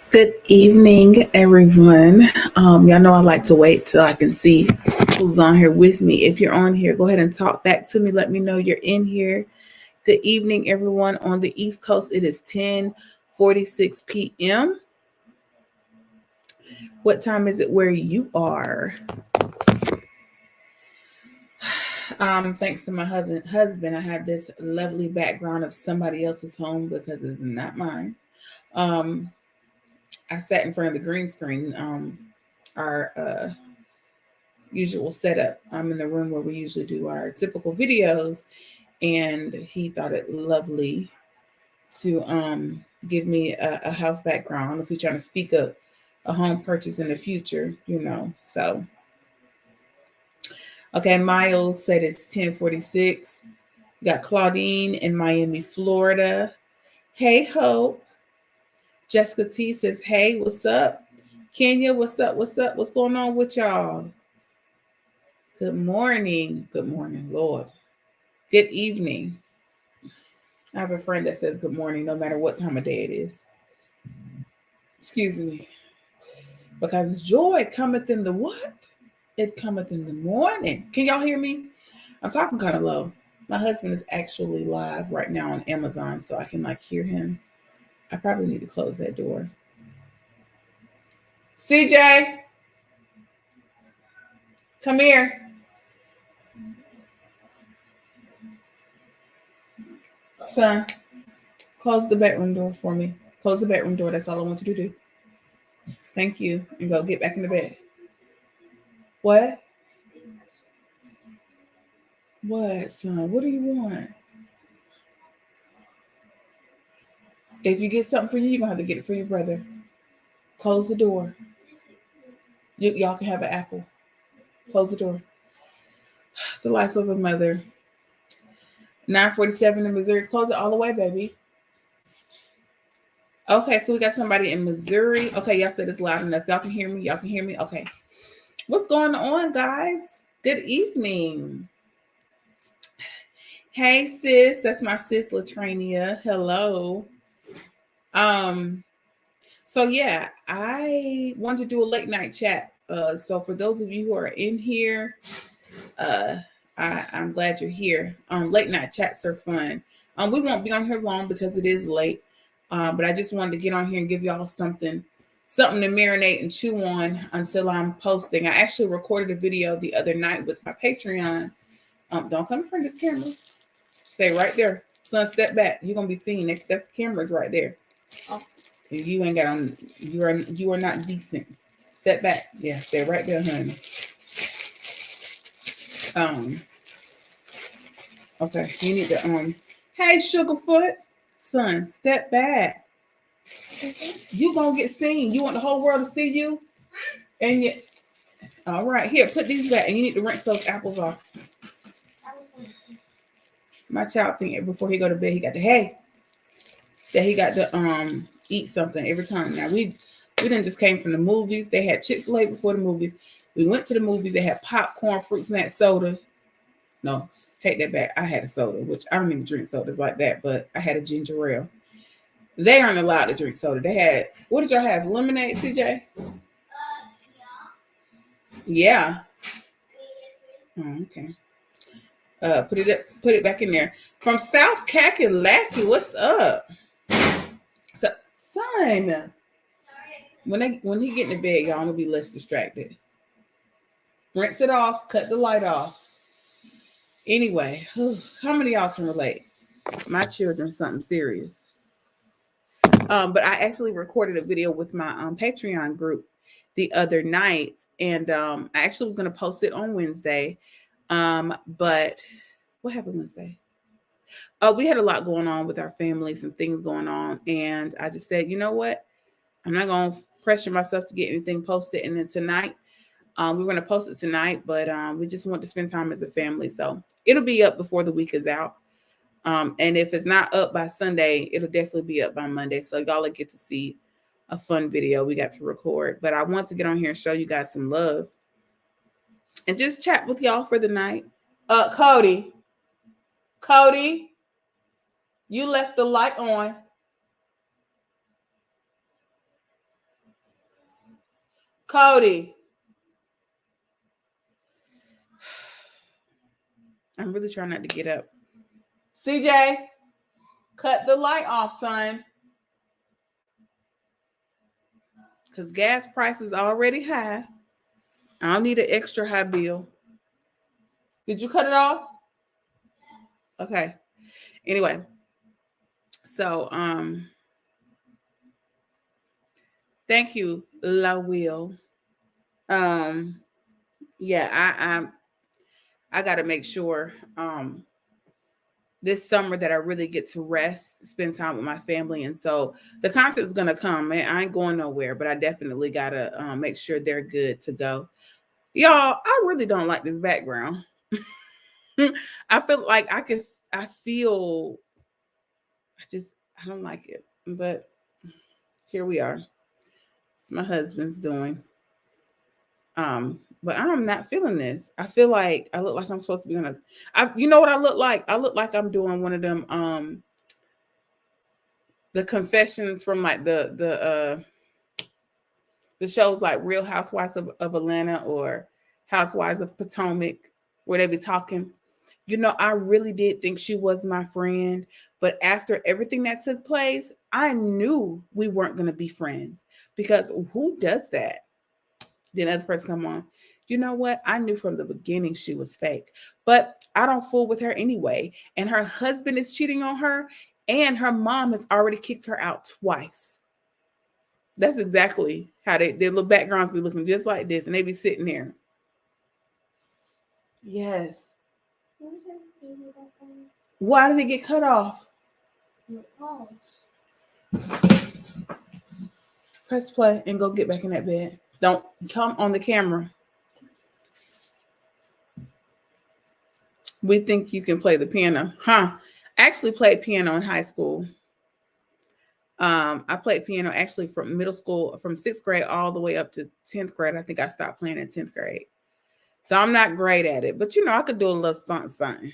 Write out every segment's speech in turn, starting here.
Good evening, everyone. Y'all know I like to wait till I can see who's on here with me. If you're on here, go ahead and talk back to me. Let me know you're in here. Good evening, everyone. On the East Coast, it is 10:46 p.m. What time is it where you are? Thanks to my husband, I have this lovely background of somebody else's home because it's not mine. I sat in front of the green screen, our usual setup. I'm in the room where we usually do our typical videos, and he thought it lovely to give me a house background if we're trying to speak of a home purchase in the future, so. Okay, Miles said it's 10:46. We got Claudine in Miami, Florida. Hey, Hope. Jessica T says, hey, what's up? Kenya, what's up? What's up? What's going on with y'all? Good morning. Good morning, Lord. Good evening. I have a friend that says good morning no matter what time of day it is. Excuse me. Because joy cometh in the what? It cometh in the morning. Can y'all hear me? I'm talking kind of low. My husband is actually live right now on Amazon, so I can hear him. I probably need to close that door. CJ, come here. Son, close the bedroom door for me. Close the bedroom door. That's all I want you to do. Thank you. And go get back in the bed. What? What, son? What do you want? If you get something for you, you're going to have to get it for your brother. Close the door. Y'all can have an apple. Close the door. The life of a mother. 9:47 in Missouri. Close it all the way, baby. Okay, so we got somebody in Missouri. Okay, y'all said it's loud enough. Y'all can hear me? Y'all can hear me? Okay. What's going on, guys? Good evening. Hey, sis. That's my sis, Latrania. Hello. So yeah, I wanted to do a late night chat. So for those of you who are in here, I'm glad you're here. Late night chats are fun. We won't be on here long because it is late. But I just wanted to get on here and give y'all something to marinate and chew on until I'm posting. I actually recorded a video the other night with my Patreon. Don't come in front of this camera. Stay right there. Son, step back. You're gonna be seen. That's the cameras right there. Oh. You ain't got on. You are not decent. Step back. Yeah, stay right there, honey. Okay, you need to hey, Sugarfoot, son, step back. You gonna get seen. You want the whole world to see you? And you all right, here, put these back, and you need to rinse those apples off. My child think before he go to bed, he got to eat something every time. Now we didn't just came from the movies. They had Chick-fil-A before the movies. We went to the movies. They had popcorn, fruit snack, soda. No, take that back. I had a soda, which I don't even drink sodas like that, but I had a ginger ale. They aren't allowed to drink soda. They had, what did y'all have? Lemonade, CJ? Yeah. Oh, okay. Put it back in there. From South Kakalaki, what's up? So, son. When he get in the bed, y'all gonna be less distracted. Rinse it off, cut the light off. Anyway, how many of y'all can relate? My children, something serious. But I actually recorded a video with my Patreon group the other night, and I actually was going to post it on Wednesday. But what happened Wednesday? We had a lot going on with our family, some things going on, and I just said, you know what? I'm not going to pressure myself to get anything posted. And then tonight, we're going to post it tonight, but we just want to spend time as a family. So it'll be up before the week is out. And if it's not up by Sunday, it'll definitely be up by Monday. So y'all will get to see a fun video we got to record. But I want to get on here and show you guys some love and just chat with y'all for the night. Cody, Cody, you left the light on. Cody. I'm really trying not to get up. CJ, cut the light off, son. Because gas prices already high. I don't need an extra high bill. Did you cut it off? Okay. Anyway. So, thank you, La Will. Yeah, I gotta make sure this summer that I really get to rest, spend time with my family. And so the content is gonna come. Man, I ain't going nowhere, but I definitely gotta make sure they're good to go. Y'all, I really don't like this background. I feel like I feel I don't like it. But here we are. It's my husband's doing. But I'm not feeling this. I feel like I look like I'm supposed to be on you know what I look like? I look like I'm doing one of them the confessions from like the shows like Real Housewives of Atlanta or Housewives of Potomac, where they be talking. You know, I really did think she was my friend, but after everything that took place, I knew we weren't going to be friends, because who does that? Then another person come on. You know what? I knew from the beginning she was fake, but I don't fool with her anyway. And her husband is cheating on her, and her mom has already kicked her out twice. That's exactly how their little backgrounds be looking just like this, and they be sitting there. Yes. Why did it get cut off? Press play and go get back in that bed. Don't come on the camera. We think you can play the piano. Huh? I actually played piano in high school. I played piano actually from middle school, from 6th grade all the way up to 10th grade. I think I stopped playing in 10th grade. So I'm not great at it, but you know, I could do a little something.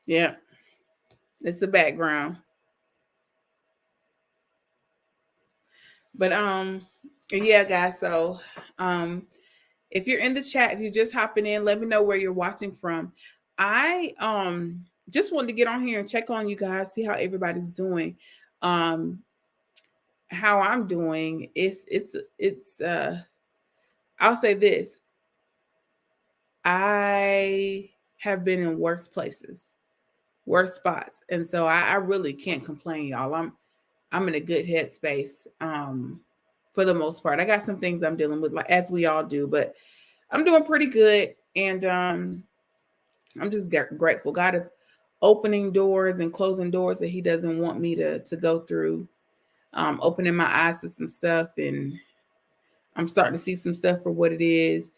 Yeah. It's the background. But yeah, guys. So if you're in the chat, if you're just hopping in, let me know where you're watching from. I just wanted to get on here and check on you guys, see how everybody's doing. How I'm doing, it's I'll say this. I have been in worse places, worse spots. And so I really can't complain, y'all. I'm in a good headspace. For the most part. I got some things I'm dealing with, like as we all do, but I'm doing pretty good. And I'm just grateful. God is opening doors and closing doors that He doesn't want me to go through. Opening my eyes to some stuff, and I'm starting to see some stuff for what it is.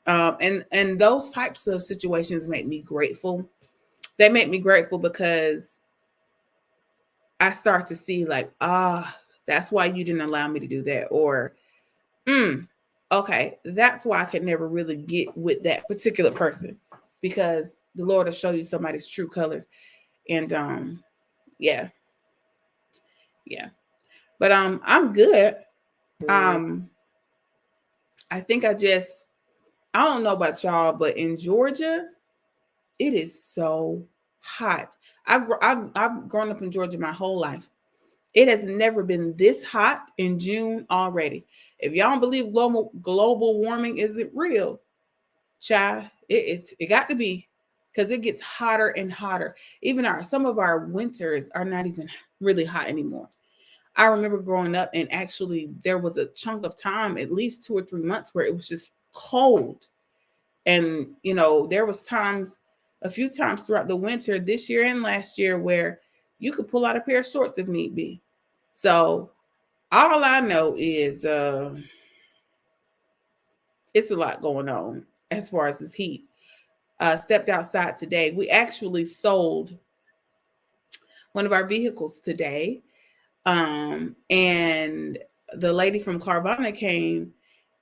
And those types of situations make me grateful. They make me grateful because I start to see like, that's why you didn't allow me to do that. Or, okay, that's why I could never really get with that particular person, because the Lord will show you somebody's true colors. And yeah. But I'm good. I think I don't know about y'all, but in Georgia, it is so hot. I've grown up in Georgia my whole life. It has never been this hot in June already. If y'all don't believe global warming isn't real, child, it got to be, because it gets hotter and hotter. Even some of our winters are not even really hot anymore. I remember growing up, and actually there was a chunk of time, at least 2 or 3 months, where it was just cold. And, you know, there was a few times throughout the winter this year and last year where you could pull out a pair of shorts if need be. So all I know is it's a lot going on as far as this heat. Stepped outside today. We actually sold one of our vehicles today. And the lady from Carvana came,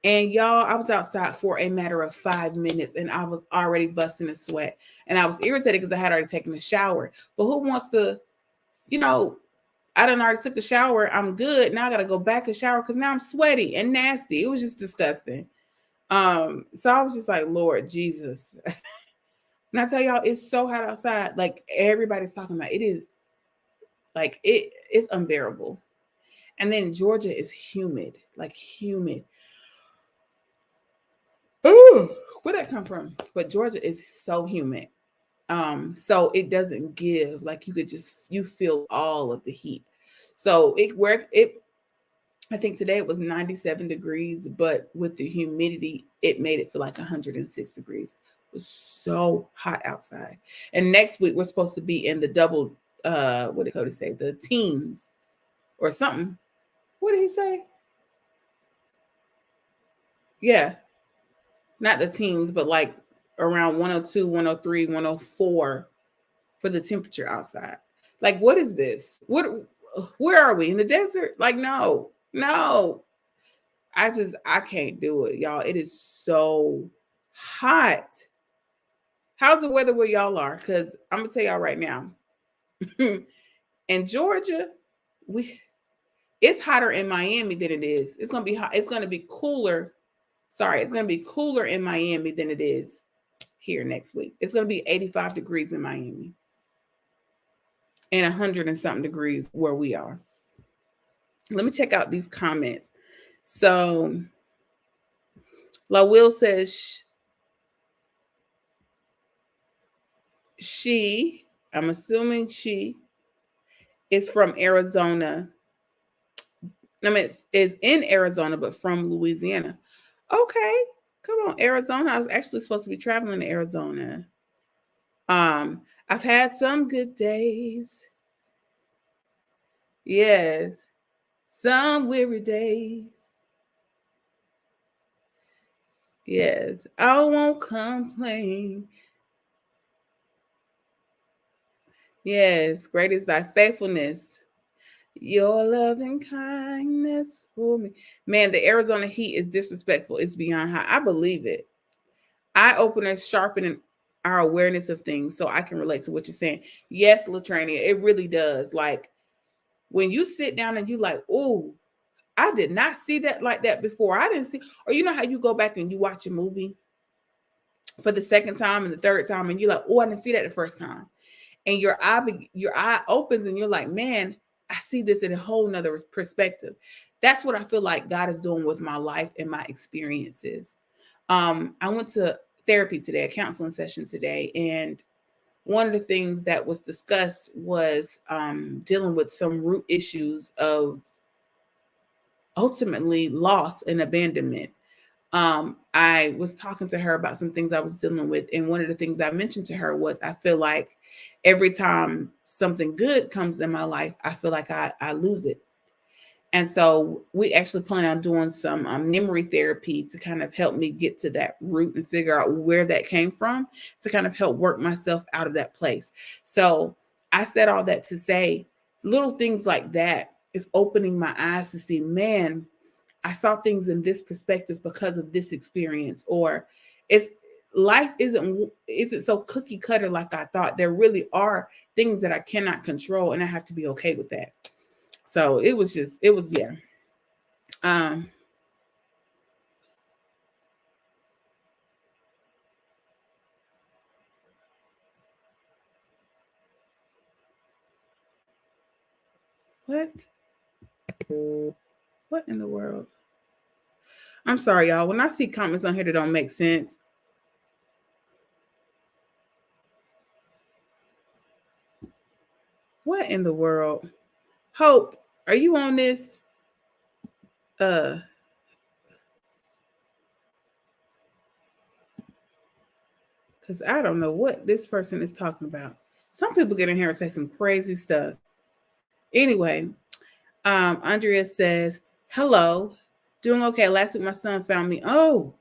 and y'all, I was outside for a matter of 5 minutes, and I was already busting a sweat, and I was irritated because I had already taken a shower. But who wants to, you know, I done already took a shower. I'm good. Now I gotta go back and shower because now I'm sweaty and nasty. It was just disgusting. So I was just like, Lord Jesus. And I tell y'all, it's so hot outside. Like everybody's talking about it is like it's unbearable. And then Georgia is humid, like humid. Ooh, where'd that come from? But Georgia is so humid. So it doesn't give, like you could just you feel all of the heat. So it I think today it was 97 degrees, but with the humidity, it made it feel like 106 degrees. It was so hot outside. And next week we're supposed to be in the double what did Cody say? The teens or something. What did he say? Yeah, not the teens, but like around 102, 103, 104 for the temperature outside. Like, what is this? Where are we in the desert? Like, no, no. I can't do it, y'all. It is so hot. How's the weather where y'all are? Because I'm gonna tell y'all right now. In Georgia, we it's hotter in Miami than it is. It's gonna be hot. It's gonna be cooler. Sorry, it's gonna be cooler in Miami than it is here next week. It's gonna be 85 degrees in Miami and 100 and something degrees where we are. Let me check out these comments. So La Will says I'm assuming she is from Arizona. I mean, is in Arizona, but from Louisiana. Okay, come on, Arizona. I was actually supposed to be traveling to Arizona. I've had some good days. Yes, some weary days. Yes, I won't complain. Yes, great is thy faithfulness. Your loving kindness for me. Man, the Arizona heat is disrespectful. It's beyond high. I believe it. Eye openers sharpening our awareness of things, so I can relate to what you're saying. Yes, Latrania, it really does. Like when you sit down and you like, oh, I did not see that like that before. I didn't see, or you know how you go back and you watch a movie for the second time and the third time, and you're like, oh, I didn't see that the first time. And your eye opens and you're like, man, I see this in a whole nother perspective. That's what I feel like God is doing with my life and my experiences. I went to therapy today, a counseling session today, and one of the things that was discussed was dealing with some root issues of ultimately loss and abandonment. I was talking to her about some things I was dealing with, and one of the things I mentioned to her was I feel like every time something good comes in my life, I feel like I lose it. And so we actually plan on doing some memory therapy to kind of help me get to that root and figure out where that came from to kind of help work myself out of that place. So I said all that to say little things like that is opening my eyes to see, man, I saw things in this perspective because of this experience, or it's life isn't so cookie cutter like I thought. There really are things that I cannot control, and I have to be okay with that. So it was yeah. Um, what? What in the world? I'm sorry, y'all. When I see comments on here that don't make sense, what in the world? Hope, are you on this? Uh, because I don't know what this person is talking about. Some people get in here and say some crazy stuff. Anyway, Andrea says, hello, doing okay. Last week my son found me. Oh,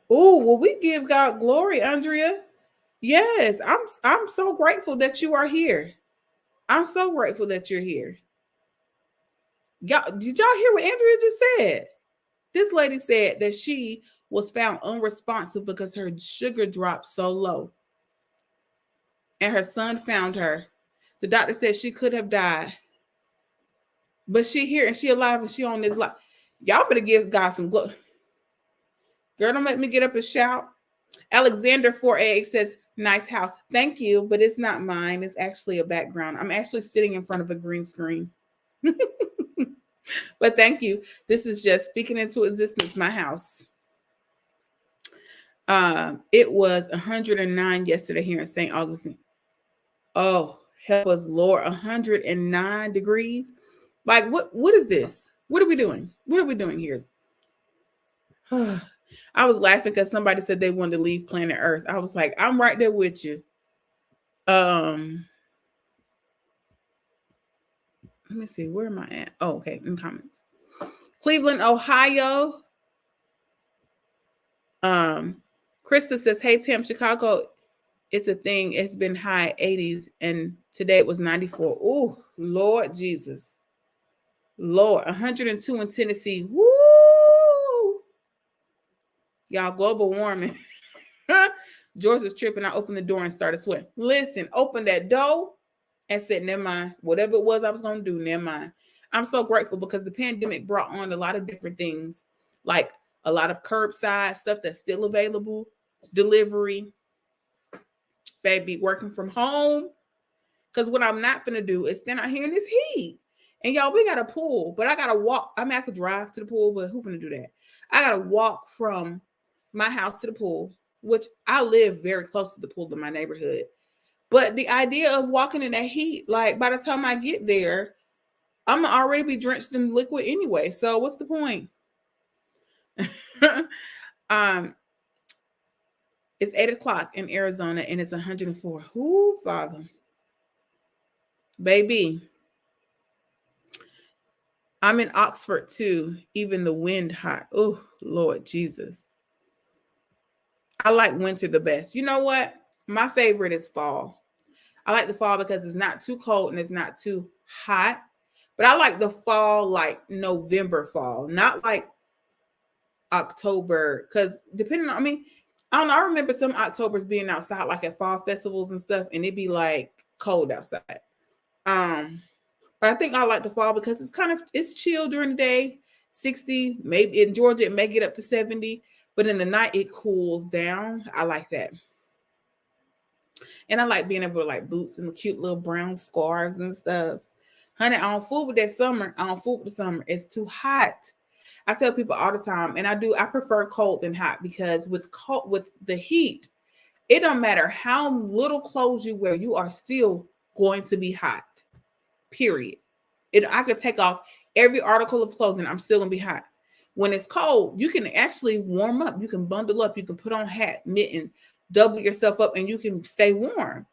well, we give God glory, Andrea. Yes, I'm so grateful that you are here. I'm so grateful that you're here. Y'all, did y'all hear what Andrea just said? This lady said that she was found unresponsive because her sugar dropped so low. And her son found her. The doctor said she could have died. But she here and she alive and she on this life. Y'all better give God some glory. Girl, don't make me get up and shout. Alexander 4A says, nice house. Thank you, but it's not mine. It's actually a background. I'm actually sitting in front of a green screen. But thank you. This is just speaking into existence, my house. It was 109 yesterday here in St. Augustine. Oh, help us, Lord. 109 degrees. Like, what is this? What are we doing? What are we doing here? I was laughing because somebody said they wanted to leave planet Earth. I was like, I'm right there with you. Let me see. Where am I at? Oh, okay. In comments. Cleveland, Ohio. Krista says, hey, Tim, Chicago, it's a thing. It's been high 80s, and today it was 94. Oh, Lord Jesus. Lord, 102 in Tennessee. Woo! Y'all, global warming. George was tripping. I opened the door and started sweating. Listen, open that door and said, never mind. Whatever it was I was going to do, never mind. I'm so grateful because the pandemic brought on a lot of different things, like a lot of curbside stuff that's still available, delivery, baby, working from home. Because what I'm not going to do is stand out here in this heat. And y'all, we got a pool, but I got to walk. I mean, I could drive to the pool, but who's going to do that? I got to walk from my house to the pool, which I live very close to the pool in my neighborhood. But the idea of walking in that heat, like by the time I get there, I'm gonna already be drenched in liquid anyway. So what's the point? It's 8 o'clock in Arizona and it's 104. Ooh, Father. Baby. I'm in Oxford too. Even the wind hot. Oh, Lord Jesus. I like winter the best. You know what? My favorite is fall. I like the fall because it's not too cold and it's not too hot. But I like the fall, like November fall, not like October. Because depending on, I mean, I don't know. I remember some Octobers being outside, like at fall festivals and stuff, and it'd be like cold outside. But I think I like the fall because it's chill during the day, 60, maybe in Georgia it may get up to 70, but in the night it cools down. I like that. And I like being able to like boots and the cute little brown scarves and stuff. Honey, I don't fool with that summer. I don't fool with the summer. It's too hot. I tell people all the time, and I prefer cold than hot because with the heat, it don't matter how little clothes you wear, you are still going to be hot. Period. I could take off every article of clothing, I'm still gonna be hot. When it's cold, you can actually warm up. You can bundle up. You can put on hat, mitten, double yourself up, and you can stay warm.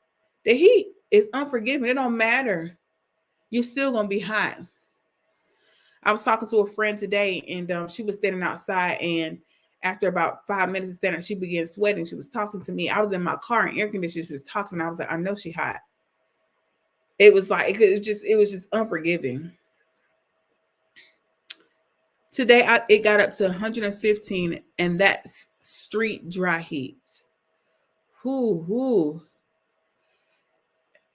The heat is unforgiving. It don't matter. You're still gonna be hot. I was talking to a friend today, and she was standing outside, and after about 5 minutes of standing, she began sweating. She was talking to me. I was in my car in air conditioning. She was talking. And I was like, I know she hot. It was like it was just unforgiving. Today it got up to 115, and that's street dry heat. Whoo.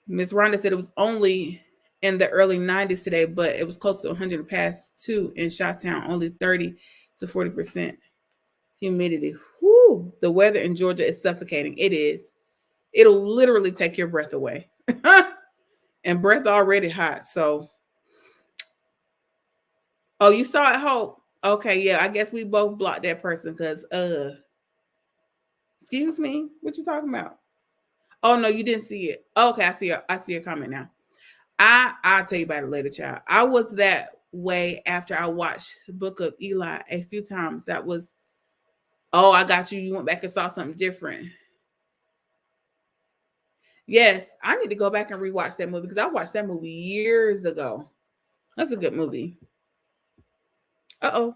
Miss Rhonda said it was only in the early 90s today, but it was close to 100 past 2 in Chi-Town, only 30 to 40% humidity. Whoo. The weather in Georgia is suffocating. It is. It'll literally take your breath away. And breath already hot. So, oh, you saw it, Hope? Okay, yeah, I guess we both blocked that person because, excuse me, what you talking about? Oh, no, you didn't see it. Okay, I see a comment now. I'll tell you about it later, child. I was that way after I watched the Book of Eli a few times. That was, oh, I got you. You went back and saw something different. Yes, I need to go back and rewatch that movie because I watched that movie years ago. That's a good movie. Uh-oh.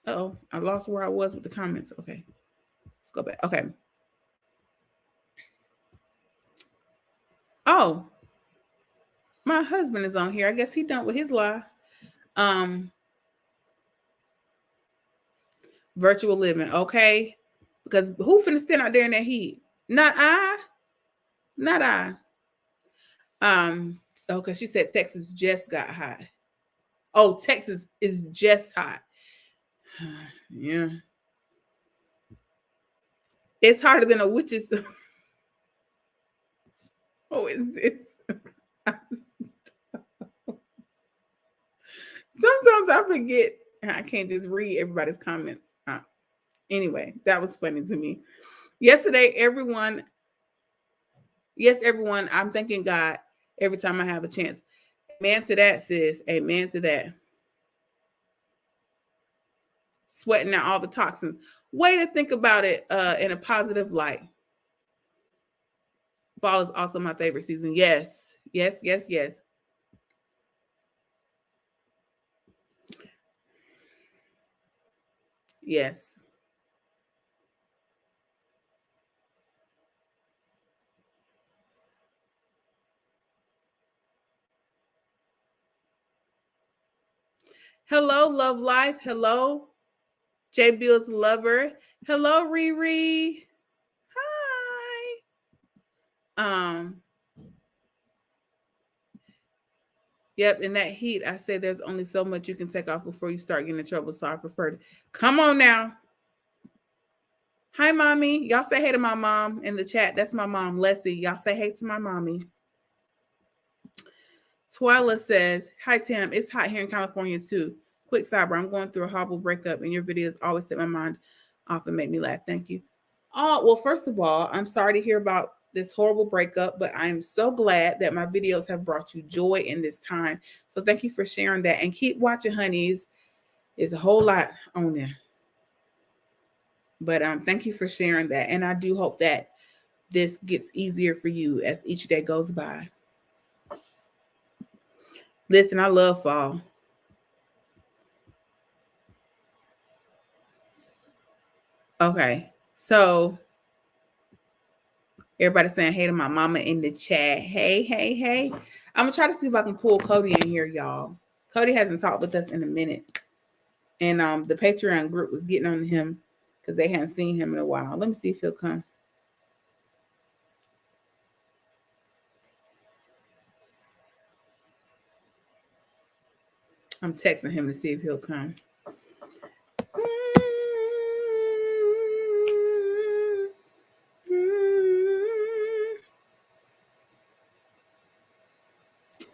I lost where I was with the comments. Okay. Let's go back. Okay. Oh. My husband is on here. I guess he done with his life. Virtual living, okay? Because who finna stand out there in that heat? Not I. Not I. Okay, she said Texas just got hot. Oh, Texas is just hot. Yeah. It's hotter than a witch's. Oh, is this? Sometimes I forget. I can't just read everybody's comments. Anyway, that was funny to me. Yesterday, everyone. Yes, everyone. I'm thanking God every time I have a chance. Amen to that, sis. Amen to that. Sweating out all the toxins. Way to think about it in a positive light. Fall is also my favorite season. Yes, yes, yes, yes. Yes. Hello, Love Life. Hello, J Bill's lover. Hello, Riri. Hi. Yep, in that heat, I say there's only so much you can take off before you start getting in trouble. So I prefer to come on now. Hi, mommy. Y'all say hey to my mom in the chat. That's my mom, Leslie. Y'all say hey to my mommy. Twyla says, hi, Tam. It's hot here in California, too. Quick sidebar. I'm going through a horrible breakup, and your videos always set my mind off and make me laugh. Thank you. Oh, well, first of all, I'm sorry to hear about this horrible breakup, but I'm so glad that my videos have brought you joy in this time. So thank you for sharing that. And keep watching, honeys. There's a whole lot on there. But thank you for sharing that. And I do hope that this gets easier for you as each day goes by. Listen, I love fall. Okay, so everybody saying hey to my mama in the chat. Hey, hey, hey. I'm gonna try to see if I can pull Cody in here, y'all. Cody hasn't talked with us in a minute. And the Patreon group was getting on him because they hadn't seen him in a while. Let me see if he'll come. I'm texting him to see if he'll come.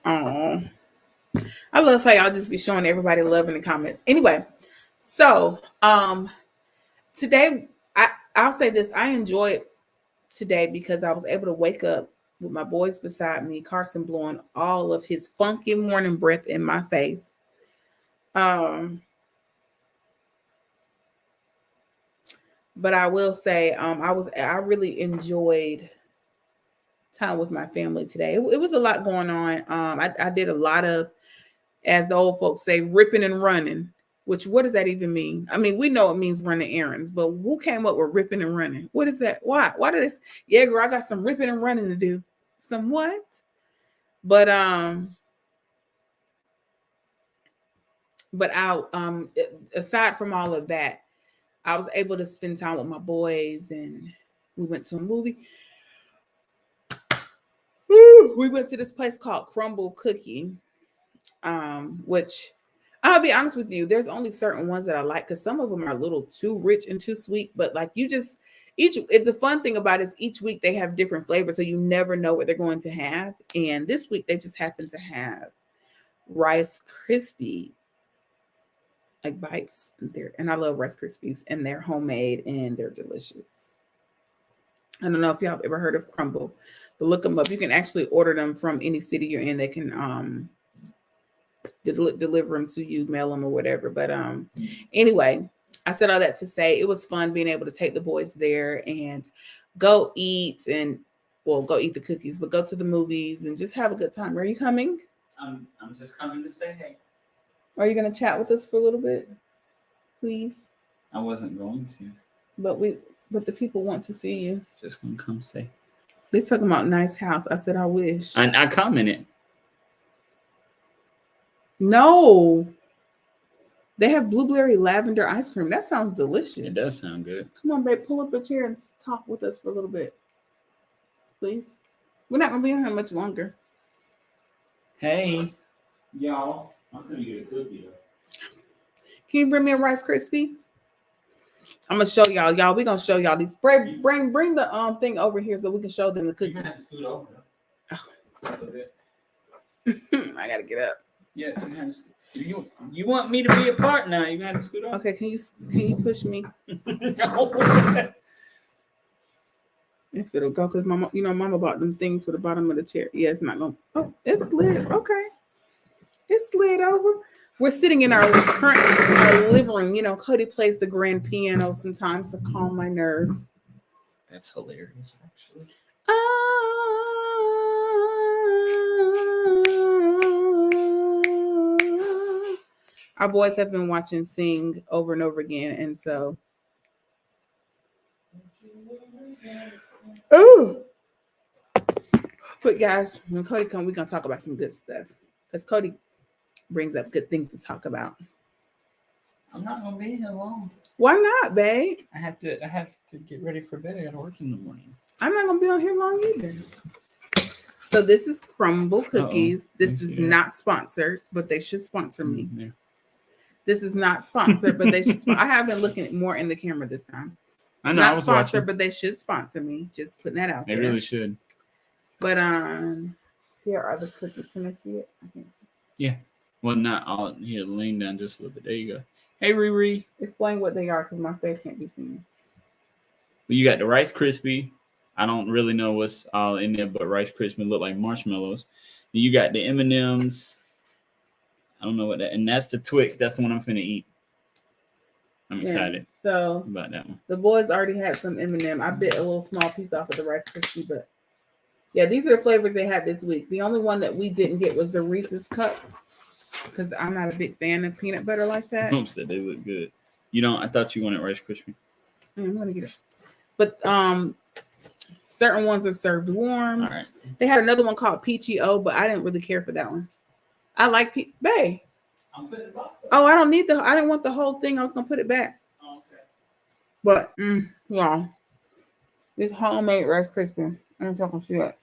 Oh, I love how y'all just be showing everybody love in the comments. Anyway, so today I'll say this: I enjoyed today because I was able to wake up with my boys beside me, Carson blowing all of his funky morning breath in my face. But I will say, I really enjoyed time with my family today. It was a lot going on. I did a lot of, as the old folks say, ripping and running. Which, what does that even mean? I mean, we know it means running errands, but who came up with ripping and running? What is that? Why? Why did this? Yeah, girl, I got some ripping and running to do. Some what? But aside from all of that, I was able to spend time with my boys, and we went to a movie. We went to this place called Crumbl Cookie, which I'll be honest with you, there's only certain ones that I like because some of them are a little too rich and too sweet. But like the fun thing about it is each week they have different flavors, so you never know what they're going to have. And this week they just happen to have Rice Krispie like bites there, and I love Rice Krispies, and they're homemade and they're delicious. I don't know if y'all have ever heard of Crumbl, but look them up. You can actually order them from any city you're in. They can deliver them to you, mail them or whatever. But anyway, I said all that to say it was fun being able to take the boys there and go eat go eat the cookies, but go to the movies and just have a good time. Are you coming? I'm just coming to say hey. Are you going to chat with us for a little bit, please? I wasn't going to. But the people want to see you. Just gonna come say. They talking about nice house. I said I wish. I commented. No. They have blueberry lavender ice cream. That sounds delicious. It does sound good. Come on, babe. Pull up a chair and talk with us for a little bit. Please. We're not going to be on here much longer. Hey, y'all. I'm going to get a cookie, though. Can you bring me a Rice Krispie? I'm going to show y'all. Y'all, we're going to show y'all these. Bring the thing over here so we can show them the cookies. You have to scoot over. Oh. A little bit. I got to get up. Yeah, you want me to be a part now? You got to scoot over. Okay, can you push me? No. If it'll go, because Mama bought them things for the bottom of the chair. Yeah, it's not going. Oh, it slid. Okay, it slid over. We're sitting in our living room. Cody plays the grand piano sometimes to calm my nerves. That's hilarious, actually. Our boys have been watching Sing over and over again, and so. Ooh. But guys, when Cody comes, we're gonna talk about some good stuff. Because Cody brings up good things to talk about. I'm not gonna be here long. Why not, babe? I have to get ready for bed. I gotta work in the morning. I'm not gonna be on here long either. So this is Crumbl cookies. This is not sponsored, but they should sponsor me. Yeah. This is not sponsored, but they should. I have been looking more in the camera this time. I know. Not I was sponsored, watching. but they should sponsor me. Just putting that out They there. really should. But here are the cookies. Can I see it? I can't see. Yeah. Well, not all. Here, lean down just a little bit. There you go. Hey, Riri. Explain what they are, because my face can't be seen. Well, you got the Rice Krispie. I don't really know what's all in there, but Rice Krispie look like marshmallows. Then you got the M&Ms. I don't know what that, and that's the Twix. That's the one I'm finna eat. I'm excited. So about that one. The boys already had some M&M. I bit a little small piece off of the Rice Krispie, but yeah, these are the flavors they had this week. The only one that we didn't get was the Reese's Cup, because I'm not a big fan of peanut butter like that. Mom said they look good. You don't? I thought you wanted Rice Krispie. I'm gonna get it, but certain ones are served warm. All right. They had another one called Peachy O, but I didn't really care for that one. I like Bae. I'm putting the box up. Oh, I didn't want the whole thing. I was gonna put it back. Oh, okay. But yeah, this homemade Rice Krispie. I'm talking shit.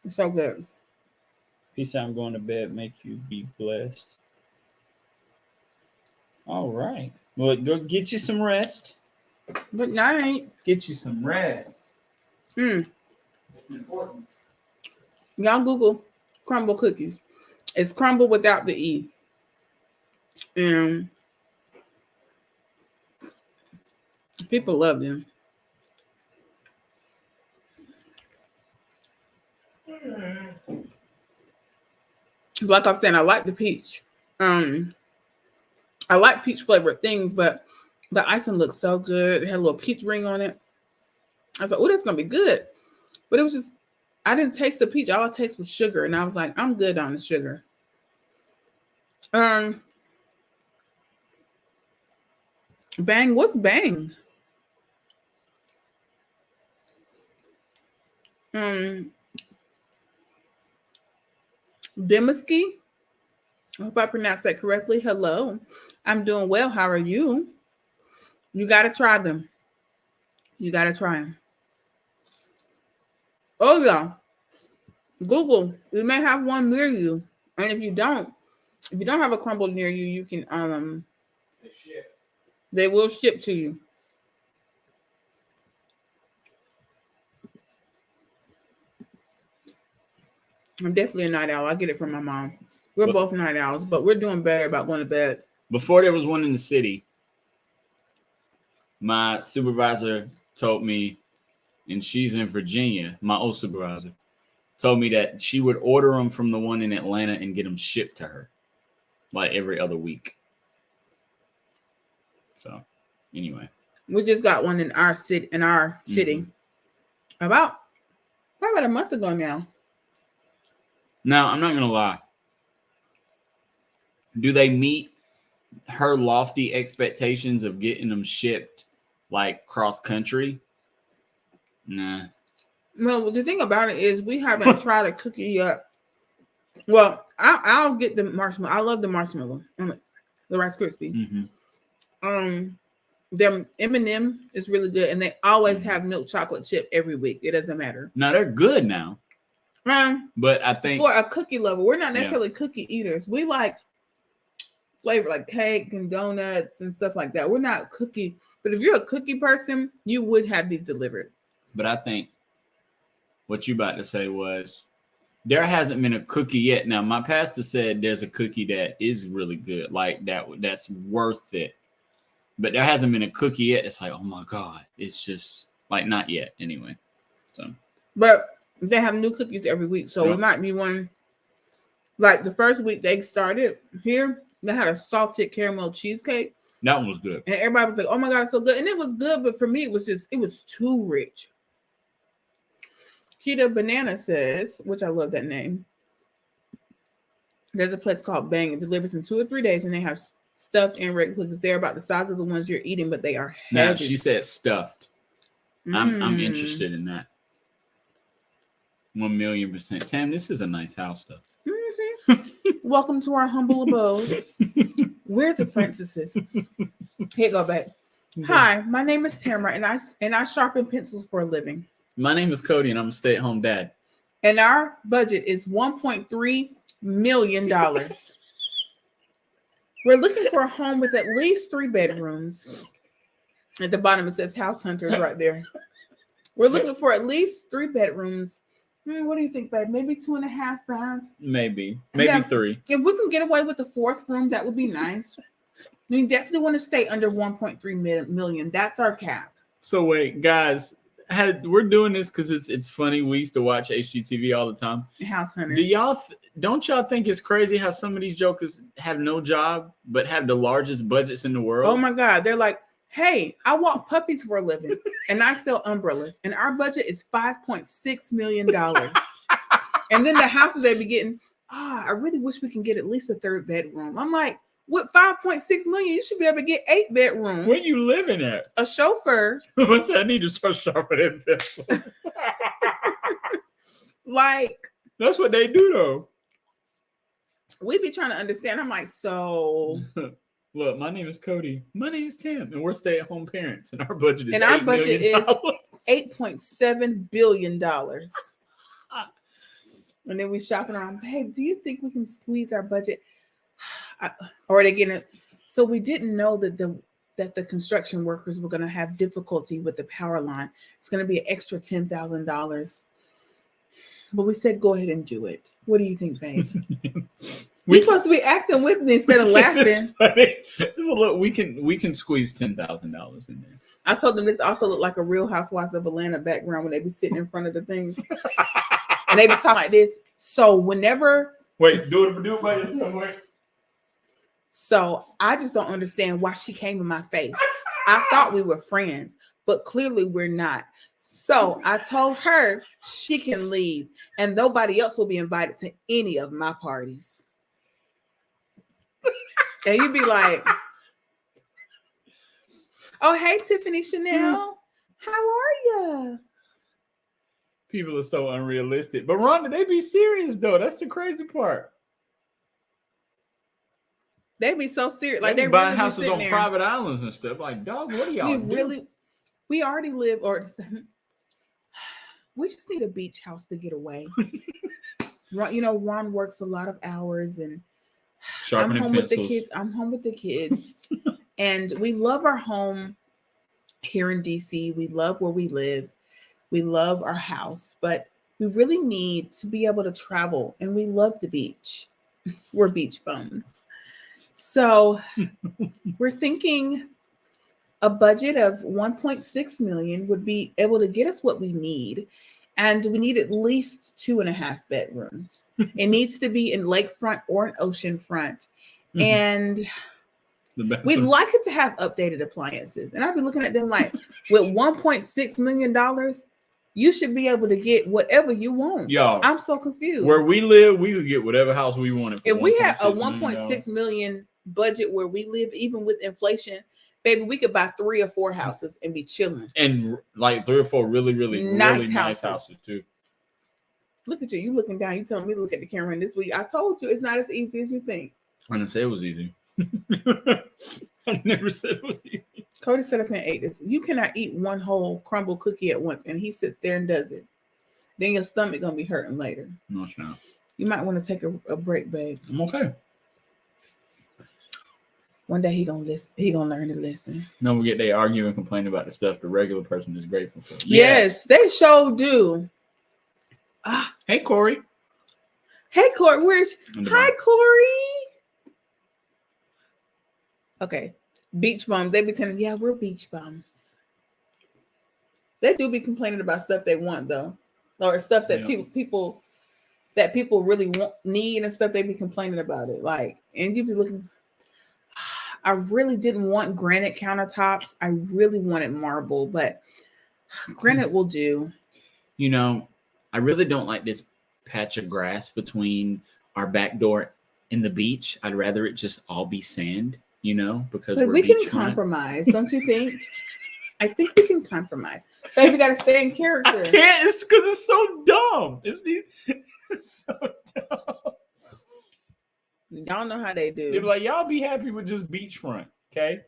It's so good. Peace out. I'm going to bed. Make you be blessed. All right. Well, go get you some rest. Good night. Get you some rest. It's important. Y'all Google Crumbl cookies. It's Crumbl without the E. And people love them. Like I'm saying, I like the peach. I like peach flavored things, but the icing looks so good. It had a little peach ring on it. I was like, oh, that's gonna be good. But it was just, I didn't taste the peach. All I tasted was sugar, and I was like, I'm good on the sugar. Bang, what's Bang? Demiski? I hope I pronounced that correctly. Hello. I'm doing well. How are you? You got to try them. You got to try them. Oh, yeah. Google. You may have one near you. And if you don't have a Crumbl near you, you can, they will ship to you. I'm definitely a night owl. I get it from my mom. We're both night owls, but we're doing better about going to bed. Before there was one in the city, my supervisor told me, and she's in Virginia, my old supervisor, told me that she would order them from the one in Atlanta and get them shipped to her like every other week. So anyway. We just got one in our city, probably about a month ago now. Now, I'm not going to lie. Do they meet her lofty expectations of getting them shipped like cross country? Nah. Well, the thing about it is we haven't tried a cookie yet Well, I'll get the marshmallow. I love the marshmallow. The Rice Krispie. Mm-hmm. Their M&M is really good, and they always have milk chocolate chip every week. It doesn't matter. Now they're good now. But I think for a cookie lover, we're not necessarily cookie eaters. We like flavor like cake and donuts and stuff like that. We're not cookie, but if you're a cookie person, you would have these delivered. But I think what you about to say was there hasn't been a cookie yet. Now, my pastor said there's a cookie that is really good, like that's worth it. But there hasn't been a cookie yet. It's like, oh my God, it's just like not yet anyway. So, but they have new cookies every week, so it might be one. Like the first week they started here, they had a salted caramel cheesecake. That one was good, and everybody was like, "Oh my God, it's so good!" And it was good, but for me, it was too rich. Kita Banana says, which I love that name. There's a place called Bang. It delivers in 2 or 3 days, and they have stuffed and regular cookies. They're about the size of the ones you're eating, but they are heavy. Now, she said stuffed. I'm interested in that. 1,000,000%. Tam, this is a nice house, though. Welcome to our humble abode. We're the Francises. Here you go, babe. Hi, my name is Tamara, and I sharpen pencils for a living. My name is Cody, and I'm a stay-at-home dad. And our budget is $1.3 million. We're looking for a home with at least 3 bedrooms. At the bottom, it says House Hunters right there. We're looking for at least 3 bedrooms. What do you think, babe? Maybe 2.5 baths? Maybe 3. If we can get away with the 4th room, that would be nice. We definitely want to stay under 1.3 million. That's our cap. So wait, guys, we're doing this because it's funny. We used to watch HGTV all the time. House Hunters. Don't y'all think it's crazy how some of these jokers have no job but have the largest budgets in the world? Oh my God, they're like, hey, I walk puppies for a living and I sell umbrellas, and our budget is $5.6 million. And then the houses they be getting, I really wish we can get at least a 3rd bedroom. I'm like, with $5.6 million, you should be able to get 8 bedrooms. Where you living at? A chauffeur. I need to start shopping at Like, that's what they do though. We be trying to understand. I'm like, so look, my name is Cody. My name is Tim, and we're stay-at-home parents, and our budget is $8.7 billion. And then we shopping around. Babe, do you think we can squeeze our budget? Or they getting it? So we didn't know that the construction workers were going to have difficulty with the power line. It's going to be an extra $10,000. But we said, go ahead and do it. What do you think, babe? We're supposed to be acting with me instead of laughing. Look, we can squeeze $10,000 in there. I told them this also looked like a Real Housewives of Atlanta background when they be sitting in front of the things. And they be talking like this. So whenever... Wait, do it by yourself. Wait. So I just don't understand why she came in my face. I thought we were friends, but clearly we're not. So I told her she can leave and nobody else will be invited to any of my parties. And you'd be like, oh, hey, Tiffany Chanel. How are you? People are so unrealistic. But Rhonda, they be serious though. That's the crazy part. They be so serious. Like they they buying really houses on there. Private islands and stuff. Like, dog, what are y'all doing? We already live, or we just need a beach house to get away. You know, Ron works a lot of hours, and sharpening I'm home pencils. with the kids. I'm home with the kids, and we love our home here in DC. We love where we live. We love our house, but we really need to be able to travel, and we love the beach. We're beach bums. So we're thinking a budget of 1.6 million would be able to get us what we need. And we need at least 2.5 bedrooms. It needs to be in lakefront or an ocean front. And we'd like it to have updated appliances. And I've been looking at them like, with $1.6 million, you should be able to get whatever you want. Y'all, I'm so confused. Where we live, we could get whatever house we wanted. If we had a 1.6 million budget where we live, even with inflation, baby, we could buy 3 or 4 houses and be chilling. And like 3 or 4 really, really nice houses too. Look at you. You looking down. You telling me to look at the camera. And this week, I told you it's not as easy as you think. I didn't say it was easy. I never said it was easy. Cody set up and ate this. You cannot eat one whole Crumbl cookie at once, and he sits there and does it. Then your stomach gonna be hurting later. No, it's not. You might want to take a break, babe. I'm okay. One day he gonna listen. He gonna learn to listen. No, we get they argue and complain about the stuff the regular person is grateful for. Yes, they sure do. Hey, Corey. Hey, Corey. Hi, Corey. Okay. Beach bums. They be telling, yeah, we're beach bums. They do be complaining about stuff they want, though. Or stuff that people really need and stuff. They be complaining about it. Like, and you be looking. I really didn't want granite countertops. I really wanted marble, but granite will do. You know, I really don't like this patch of grass between our back door and the beach. I'd rather it just all be sand, you know, because we can compromise, don't you think? I think we can compromise. Baby, we gotta stay in character. I can't. It's because it's so dumb. It's so dumb. Y'all know how they do. They're like, y'all be happy with just beachfront, okay?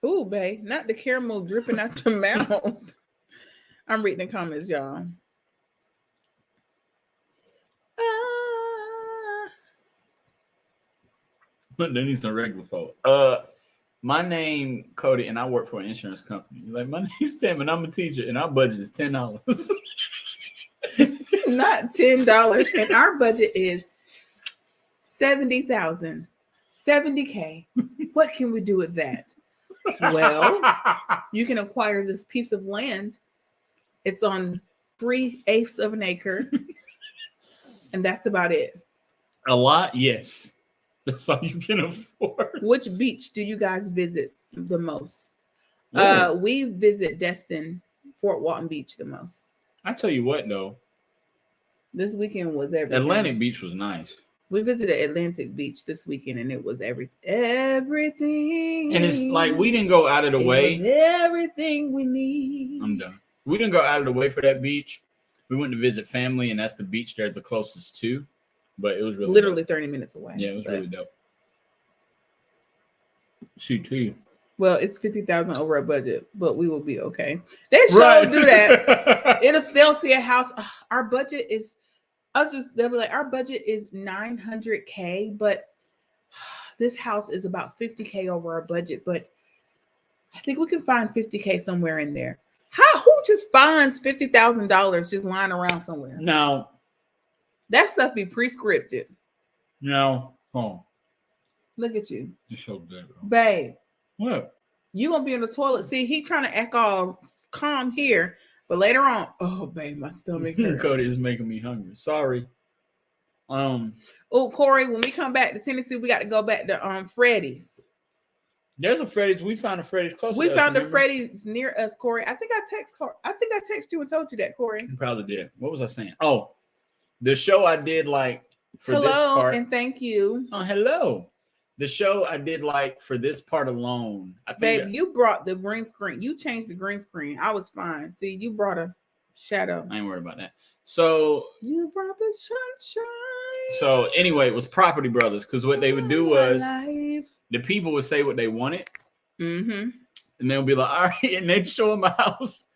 Ooh, babe, not the caramel dripping out your mouth. I'm reading the comments, y'all. But then he's the regular folk. My name Cody, and I work for an insurance company. Like, my name's Tim, and I'm a teacher, and our budget is $10. Not $10, and our budget is $70,000, $70K. What can we do with that? Well, you can acquire this piece of land. It's on 3/8 of an acre, and that's about it. A lot, yes. That's all you can afford. Which beach do you guys visit the most? We visit Destin, Fort Walton Beach the most. I tell you what, though. This weekend was everything. Atlantic Beach was nice. We visited Atlantic Beach this weekend, and it was everything. And it's like we didn't go out of the way. It was everything we need. I'm done. We didn't go out of the way for that beach. We went to visit family, and that's the beach they're the closest to. But it was really literally dope. 30 minutes away. Yeah, it was really dope. CT. Well, it's 50,000 over our budget, but we will be okay. They sure do that. They'll see a house. Our budget is. They'll be like, our budget is $900K, but this house is about $50K over our budget. But I think we can find $50K somewhere in there. Who just finds $50,000 just lying around somewhere? No. That stuff be pre-scripted. No. Oh. Look at you. You're so good, bro. Babe. What? You gonna be in the toilet. See, he trying to act all calm here. But later on, oh, babe, my stomach hurts. Cody is making me hungry. Sorry. Oh, Corey, when we come back to Tennessee, we got to go back to Freddy's. There's a Freddy's. We found a Freddy's close. We found a Freddy's near us, Corey. I think I texted you and told you that, Corey. You probably did. What was I saying? Oh, the show I did like for hello, this part. And thank you. Oh, hello. The show I did like for this part alone. I think Babe, you brought the green screen. You changed the green screen. I was fine. See, you brought a shadow. I ain't worried about that. So you brought the sunshine. So anyway, it was Property Brothers, because what they would do was the people would say what they wanted. Mm-hmm. And they'll be like, all right, and they'd show them a house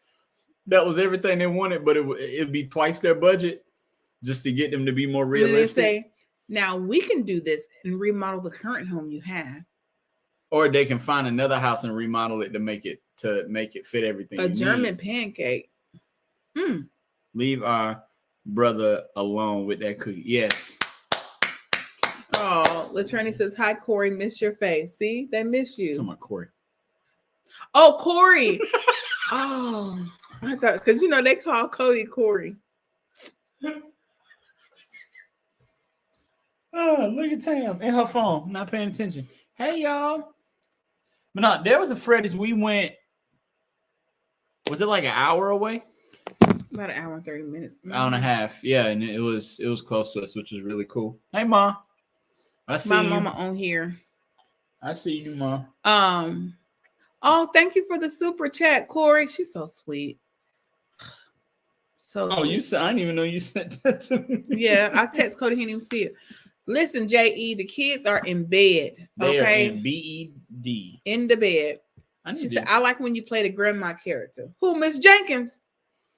that was everything they wanted, but it'd be twice their budget just to get them to be more realistic. They say, now we can do this and remodel the current home you have. Or they can find another house and remodel it to make it fit everything. A German pancake. Leave our brother alone with that cookie. Yes. Oh, Latrani says, hi, Corey. Miss your face. See, they miss you. Talking about Corey. Oh, Corey. Oh, I thought, because they call Cody Corey. Oh, look at Tam in her phone, not paying attention. Hey, y'all. But no, there was a Freddy's. We went, was it like an hour away? About an hour and 30 minutes. Hour and a half. Yeah, and it was close to us, which is really cool. Hey, Ma. I see my you. mama on here. I see you, Ma. Oh, thank you for the super chat, Corey. She's so sweet. So Oh, sweet. you said I didn't even know you sent that to me. Yeah, I text Cody, he didn't even see it. Listen, JE, the kids are in bed. They Okay, are in BED. in the bed. She said, "I like when you play the grandma character." Who, Miss Jenkins?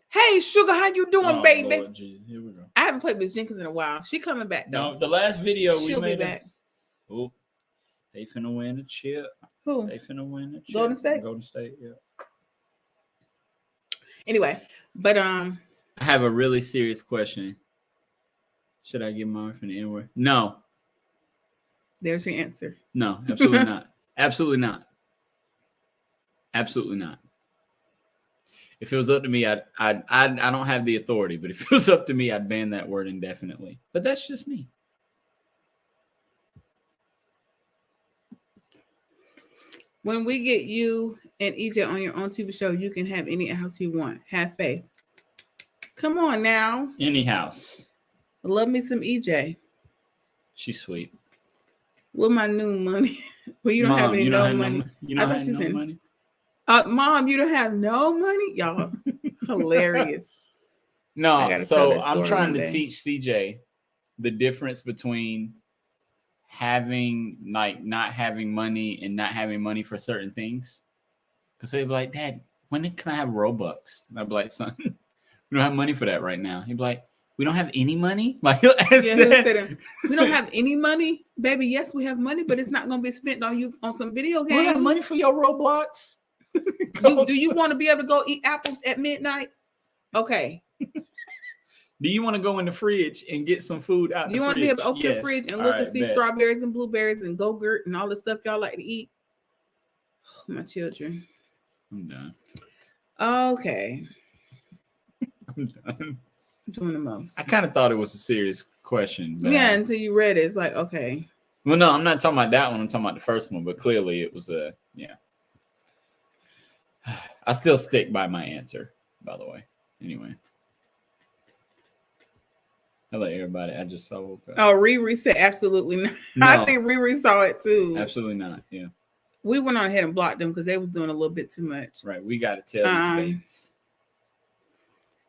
Hey, Sugar, how you doing, baby? Lord Jesus. Here we go. I haven't played Miss Jenkins in a while. She coming back though. No, the last video She'll be back. Oh, they finna win a chip. Who? They finna win a chip. Golden State. Golden State. Yeah. Anyway, but I have a really serious question. Should I give mine from the N-word? No. There's your answer. No, absolutely not. Absolutely not. Absolutely not. If it was up to me, I don't have the authority, but if it was up to me, I'd ban that word indefinitely. But that's just me. When we get you and EJ on your own TV show, you can have any house you want. Have faith. Come on now. Any house. Love me some EJ. She's sweet. With my new money. Well, you don't have any money. You don't have no money? Mom, you don't have no money? Y'all, hilarious. No, so I'm trying to teach CJ the difference between having, like, not having money and not having money for certain things. Because he'd be like, Dad, when can I have Robux? And I'd be like, son, we don't have money for that right now. He'd be like, we don't have any money? Like, he'll say that. We don't have any money? Baby, yes, we have money, but it's not going to be spent on you on some video games. We have money for your Roblox? Do you want to be able to go eat apples at midnight? Okay. Do you want to go in the fridge and get some food out? You want to be able to open the fridge and look and see strawberries and blueberries and Go-Gurt and all the stuff y'all like to eat? Oh, my children. I'm done. Okay. I'm done. Doing the most. I kind of thought it was a serious question. But yeah, until you read it, it's like, okay. Well, no, I'm not talking about that one. I'm talking about the first one, but clearly it was yeah. I still stick by my answer, by the way. Anyway. Hello, everybody. I just saw. Oh, Riri said absolutely not. No, I think Riri saw it too. Absolutely not. Yeah. We went on ahead and blocked them because they was doing a little bit too much. Right. We got to tell these babies.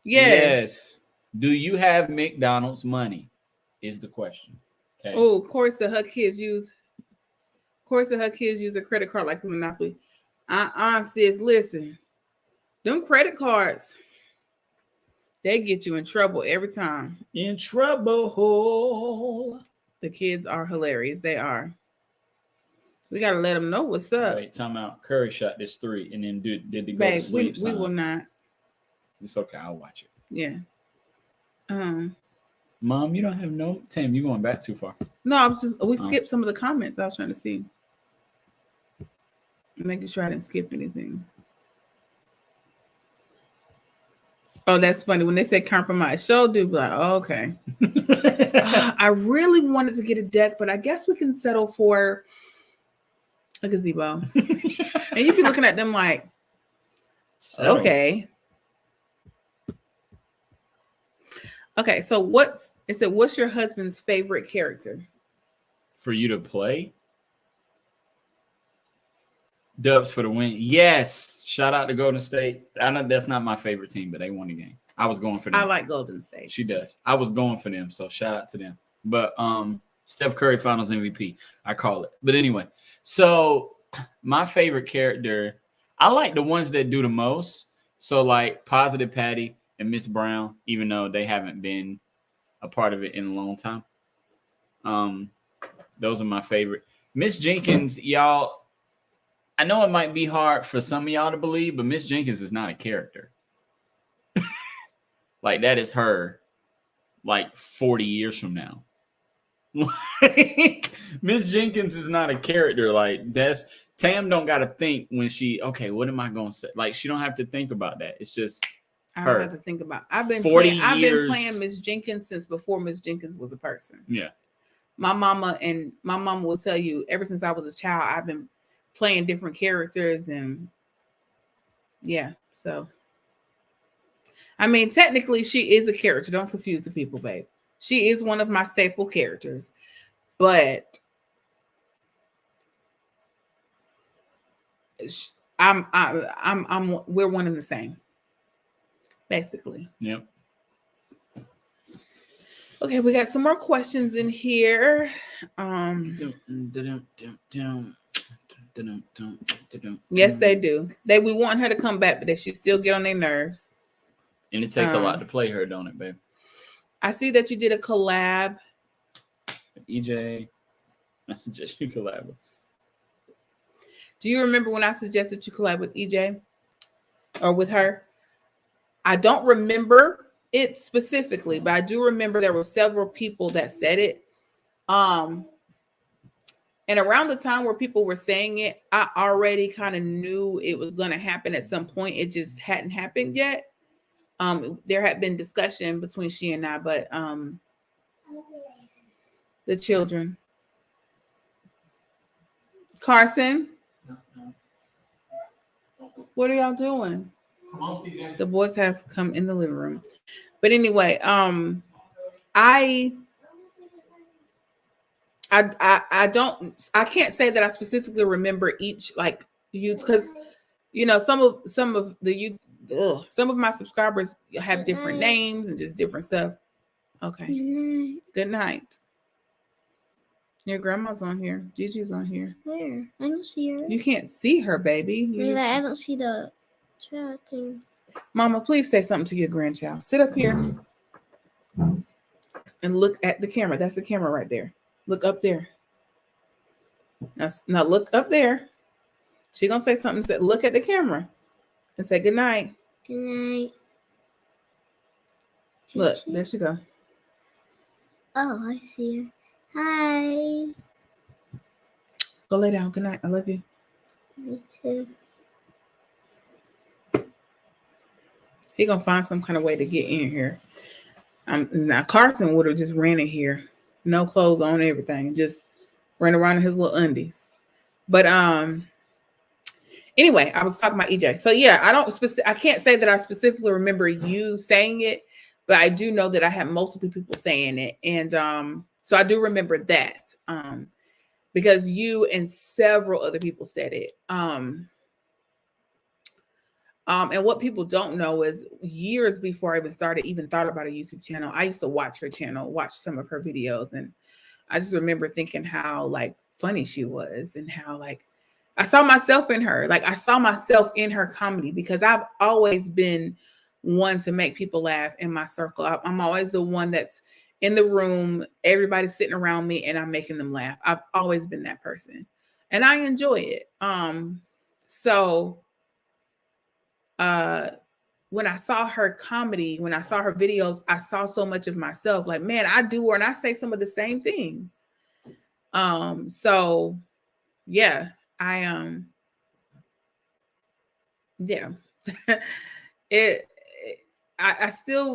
Yes. Do you have McDonald's money? Is the question. Okay. Oh, of course, her kids use a credit card like a Monopoly. Sis, listen. Them credit cards, they get you in trouble every time. In trouble. The kids are hilarious. They are. We got to let them know what's up. Wait, time out. Curry shot this 3 and then did the go Babe, to sleep we will not. It's okay. I'll watch it. Yeah. Mom, you don't have no... Tim, you going back too far. No, I was just... We skipped some of the comments. I was trying to see. Making sure I didn't skip anything. Oh, that's funny. When they say compromise, show do be like, oh, okay. I really wanted to get a deck, but I guess we can settle for a gazebo. And you'd be looking at them like, okay. Okay, so what's your husband's favorite character? For you to play? Dubs for the win. Yes. Shout out to Golden State. I know that's not my favorite team, but they won the game. I was going for them. I like Golden State. She does. I was going for them, so shout out to them. But Steph Curry Finals MVP. I call it. But anyway, so my favorite character, I like the ones that do the most. So like Positive Patty and Miss Brown, even though they haven't been a part of it in a long time. Those are my favorite. Miss Jenkins, y'all, I know it might be hard for some of y'all to believe, but Miss Jenkins is not a character. Like, that is her, like, 40 years from now. Like, Miss Jenkins is not a character. Like, that's... Tam don't got to think when she... Okay, what am I going to say? Like, she don't have to think about that. It's just I her. don't have to think about... I've been playing Miss Jenkins since before Miss Jenkins was a person. Yeah. My mama will tell you, ever since I was a child, I've been playing different characters, and yeah, so I mean, technically she is a character. Don't confuse the people, babe. She is one of my staple characters, but we're one and the same, basically. Yep. Okay, we got some more questions in here. Yes, they do. We want her to come back, but she still get on their nerves. And it takes a lot to play her, don't it, babe? I see that you did a collab. EJ, I suggest you collab. Do you remember when I suggested you collab with EJ or with her? I don't remember it specifically, but I do remember there were several people that said it. And around the time where people were saying it, I already kind of knew it was going to happen at some point. It just hadn't happened yet. There had been discussion between she and I, but the children. Carson, what are y'all doing? Come on, CJ. The boys have come in the living room. But anyway, I can't say that I specifically remember each like you, because you know some of my subscribers have different names and just different stuff. Okay. Good night. Your grandma's on here. Gigi's on here. Where? I don't see her. You can't see her, baby. I don't see the chat thing. Mama, please say something to your grandchild. Sit up here and look at the camera. That's the camera right there. Look up there. Now look up there. She's going to say something. Say, look at the camera and say good night. Good night. Look, there she go. Oh, I see her. Hi. Go lay down. Good night. I love you. Me too. He gonna find some kind of way to get in here. Now Carson would have just ran in here, no clothes on, everything, just ran around in his little undies. But anyway, I was talking about EJ. So yeah, I can't say that I specifically remember you saying it, but I do know that I had multiple people saying it, and so I do remember that because you and several other people said it. And what people don't know is years before I even thought about a YouTube channel, I used to watch her channel, watch some of her videos. And I just remember thinking how like funny she was and how like I saw myself in her. Like I saw myself in her comedy because I've always been one to make people laugh in my circle. I'm always the one that's in the room, everybody's sitting around me and I'm making them laugh. I've always been that person and I enjoy it. So when I saw her comedy, when I saw her videos, I saw so much of myself. Like, man, I do her and I say some of the same things. So yeah, I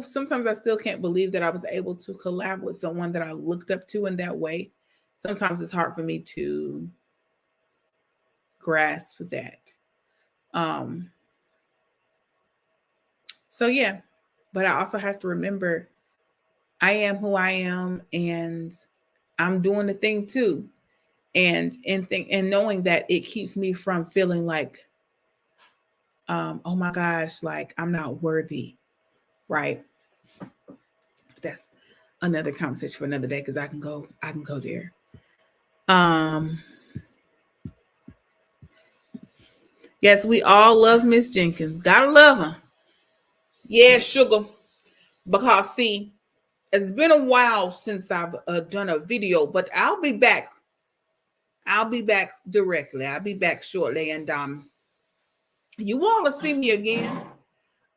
sometimes I still can't believe that I was able to collab with someone that I looked up to in that way. Sometimes it's hard for me to grasp that. So yeah, but I also have to remember I am who I am and I'm doing the thing too. And knowing that it keeps me from feeling like, oh my gosh, like I'm not worthy. Right. But that's another conversation for another day because I can go there. Yes, we all love Miss Jenkins. Gotta love her. Yeah, sugar. Because see, it's been a while since I've done a video, but I'll be back. I'll be back directly. I'll be back shortly, and you all will see me again.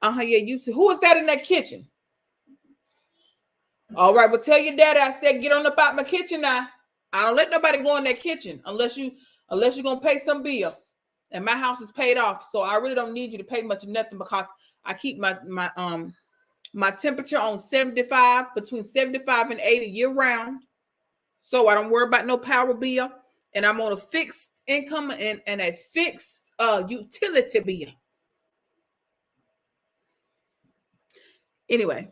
Yeah, you too. Who is that in that kitchen? All right, well, tell your daddy I said get on up out my kitchen now. I don't let nobody go in that kitchen unless you're gonna pay some bills. And my house is paid off, so I really don't need you to pay much of nothing because I keep my temperature on 75, between 75 and 80 year round. So I don't worry about no power bill. And I'm on a fixed income and a fixed utility bill. Anyway,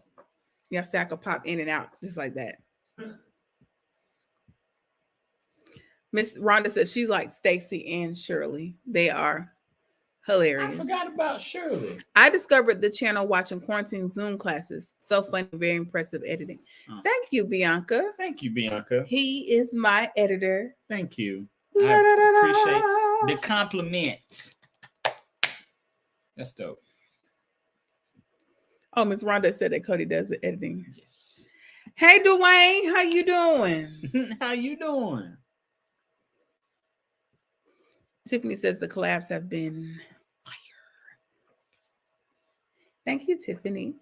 yeah, so I could pop in and out just like that. Miss Rhonda says she's like Stacy and Shirley. They are Hilarious. I forgot about Shirley. I discovered the channel watching quarantine Zoom classes. So funny, very impressive editing. Oh. Thank you, Bianca. Thank you, Bianca. He is my editor. Thank you. La, I da, da, da. appreciate the compliment. That's dope. Oh, Miss Rhonda said that Cody does the editing. Yes. Hey, Dwayne, how you doing? How you doing? Tiffany says the collabs have been fire. Thank you, Tiffany.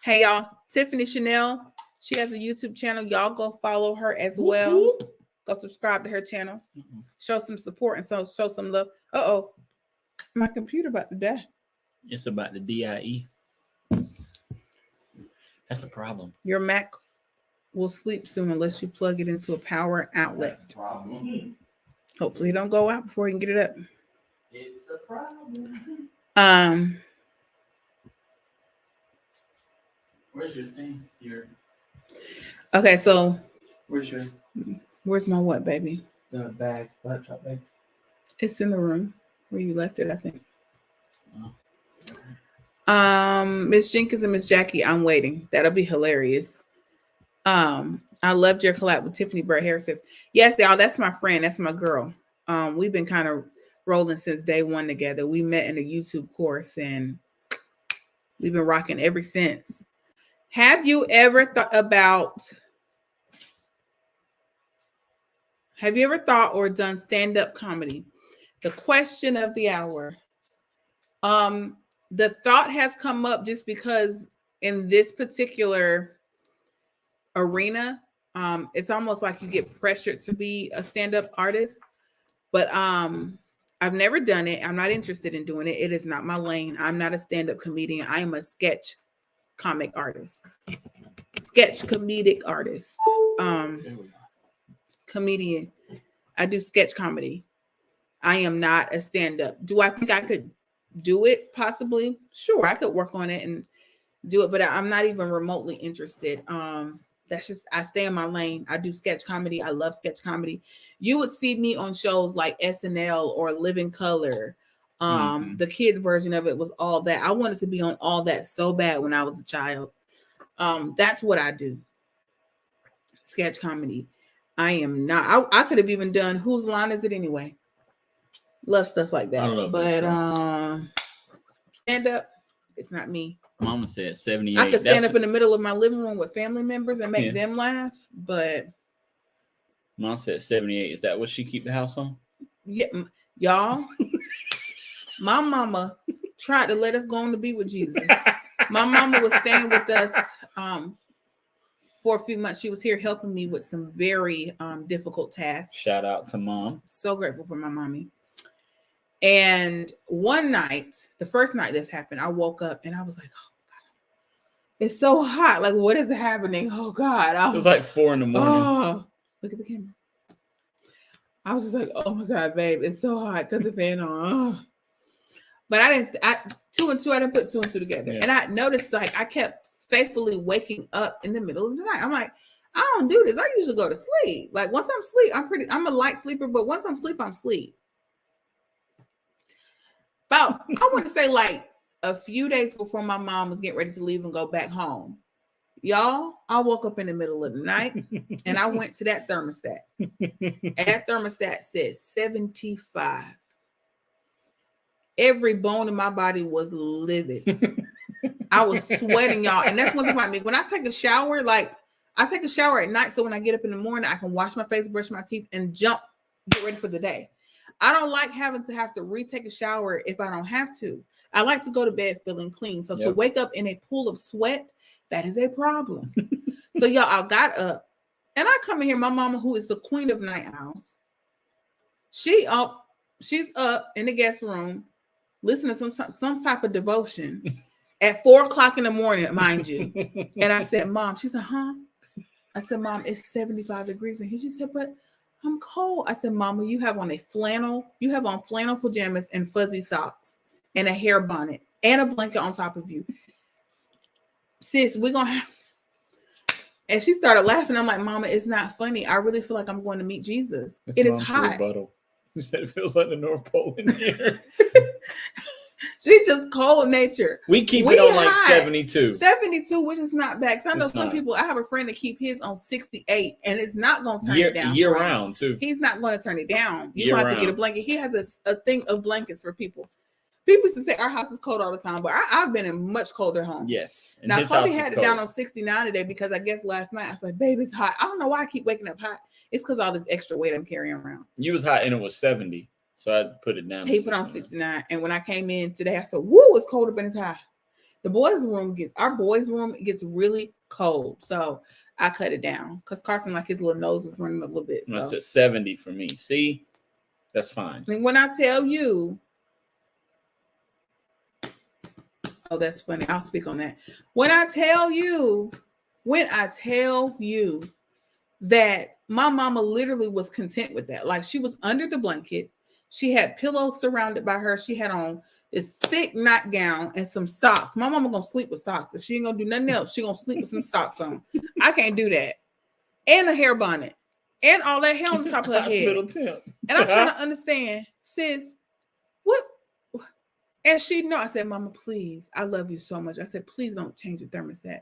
Hey, y'all. Tiffany Chanel. She has a YouTube channel. Y'all go follow her as well. Whoop, whoop. Go subscribe to her channel. Mm-mm. Show some support and show some love. Uh-oh. My computer about to die. It's about the DIE. That's a problem. Your Mac will sleep soon unless you plug it into a power outlet. That's a problem. Hopefully it don't go out before you can get it up. It's a problem. Where's your thing? Okay, so Where's my what, baby? the bag? Laptop bag? It's in the room where you left it, I think. Oh. Miss Jenkins and Miss Jackie, I'm waiting. That'll be hilarious. I loved your collab with Tiffany Bird Harris. Says, yes, y'all, that's my friend. That's my girl. We've been kind of rolling since day one together. We met in a YouTube course and we've been rocking ever since. Have you ever thought or done stand-up comedy? The question of the hour. The thought has come up just because in this particular arena, it's almost like you get pressured to be a stand-up artist. But I've never done it. I'm not interested in doing it. It is not my lane. I'm not a stand-up comedian. I am a sketch comic artist. Sketch comedic artist. Comedian. I do sketch comedy. I am not a stand-up. Do I think I could do it? Possibly. Sure, I could work on it and do it, but I'm not even remotely interested. That's just, I stay in my lane. I do sketch comedy. I love sketch comedy. You would see me on shows like SNL or Living Color. The kid version of it was All That. I wanted to be on All That so bad when I was a child. That's what I do. Sketch comedy. I am not. I could have even done Whose Line Is It Anyway? Love stuff like that. I love but that stand up, it's not me. Mama said 78. I could stand up in the middle of my living room with family members and make them laugh, but Mom said 78. Is that what she keep the house on? Yeah, y'all. My mama tried to let us go on to be with Jesus. My mama was staying with us for a few months. She was here helping me with some very difficult tasks. Shout out to Mom. So grateful for my mommy. And one night, the first night this happened, I woke up and I was like, oh God, it's so hot. Like, what is happening? Oh God. It was like 4 a.m. Oh, look at the camera. I was just like, oh my God, babe, it's so hot. Cut the fan on. Oh. But I didn't put 2 and 2 together. Yeah. And I noticed like I kept faithfully waking up in the middle of the night. I'm like, I don't do this. I usually go to sleep. Like once I'm asleep, I'm a light sleeper, but once I'm asleep, I'm asleep. About, I want to say like a few days before my mom was getting ready to leave and go back home. Y'all, I woke up in the middle of the night and I went to that thermostat. And that thermostat says 75. Every bone in my body was livid. I was sweating, y'all. And that's one thing about me. When I take a shower, like I take a shower at night. So when I get up in the morning, I can wash my face, brush my teeth, and get ready for the day. I don't like having to have to retake a shower if I don't have to. I like to go to bed feeling clean. So to wake up in a pool of sweat, that is a problem. So y'all, I got up and I come in here. My mama, who is the queen of night owls, she's up in the guest room, listening to some type of devotion at 4 o'clock in the morning, mind you. And I said, Mom, she said, huh? I said, Mom, it's 75 degrees. And she said, but I'm cold. I said, Mama, you have on flannel pajamas and fuzzy socks and a hair bonnet and a blanket on top of you. Sis, we're going to have. And she started laughing. I'm like, Mama, it's not funny. I really feel like I'm going to meet Jesus. It is hot. You said it feels like the North Pole in here. She just cold nature. We keep it on like hot. 72. 72, which is not bad. Because I know It's some not. people, I have a friend that keep his on 68, and it's not going to turn Year, it down. year for him. round, too. He's not going to turn it down. You're Year going to have to get a round. blanket. He has a thing of blankets for people. People used to say our house is cold all the time, but I've been in much colder homes. Yes. And Now, his Kobe house had is it cold. down on 69 today because I guess last night I was like, babe, it's hot. I don't know why I keep waking up hot. It's because all this extra weight I'm carrying around. You was hot and it was 70. So I put it down. He put on 69. And when I came in today, I said, woo, it's cold up in his high. Our boys' room gets really cold. So I cut it down because Carson, like his little nose was running a little bit. So. I said 70 for me. See, that's fine. And when I tell you, oh, that's funny. I'll speak on that. When I tell you that my mama literally was content with that. Like she was under the blanket. She had pillows surrounded by her. She had on this thick nightgown and some socks. My mama gonna sleep with socks. If she ain't gonna do nothing else, she gonna sleep with some socks on. I can't do that. And a hair bonnet. And all that hair on the top of her head. And I'm trying to understand, sis, what? And she know. I said, Mama, please, I love you so much. I said, please don't change the thermostat.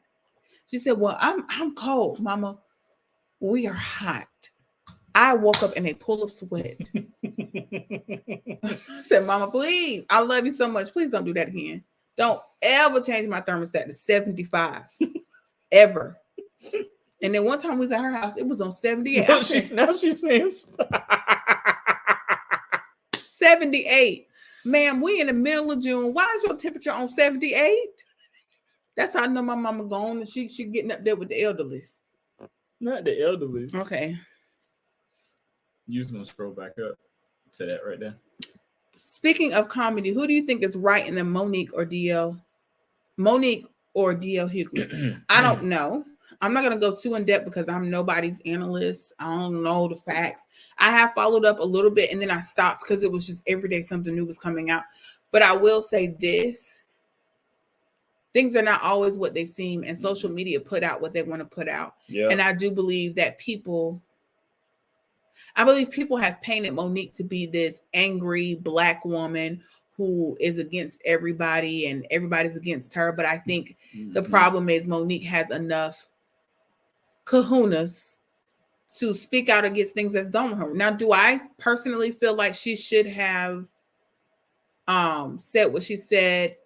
She said, well, I'm cold, Mama. We are hot. I woke up in a pool of sweat. I said, Mama, please, I love you so much. Please don't do that again. Don't ever change my thermostat to 75. Ever. And then one time we was at her house, it was on 78. Now she's saying 78. Ma'am, we in the middle of June. Why is your temperature on 78? That's how I know my mama gone and she getting up there with the elderlies. Not the elderly. Okay. You was gonna scroll back up to that right there. Speaking of comedy, who do you think is right in the Monique or DL Hughley? I don't know. I'm not going to go too in depth because I'm nobody's analyst. I don't know the facts. I have followed up a little bit and then I stopped because it was just every day something new was coming out. But I will say this. Things are not always what they seem, and social media put out what they want to put out. Yeah. And I do believe that people have painted Monique to be this angry Black woman who is against everybody and everybody's against her. But I think the problem is Monique has enough kahunas to speak out against things that's done with her. Now, do I personally feel like she should have said what she said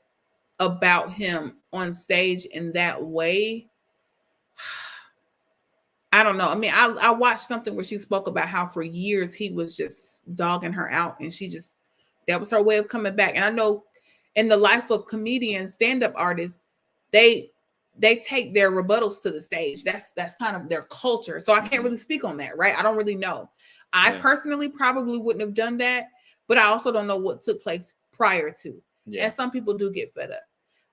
about him on stage in that way? I don't know. I mean, I watched something where she spoke about how for years he was just dogging her out, and that was her way of coming back. And I know in the life of comedians, stand-up artists, they take their rebuttals to the stage. That's kind of their culture. So I can't really speak on that, right? I don't really know. I personally probably wouldn't have done that, but I also don't know what took place prior to. Yeah. And some people do get fed up.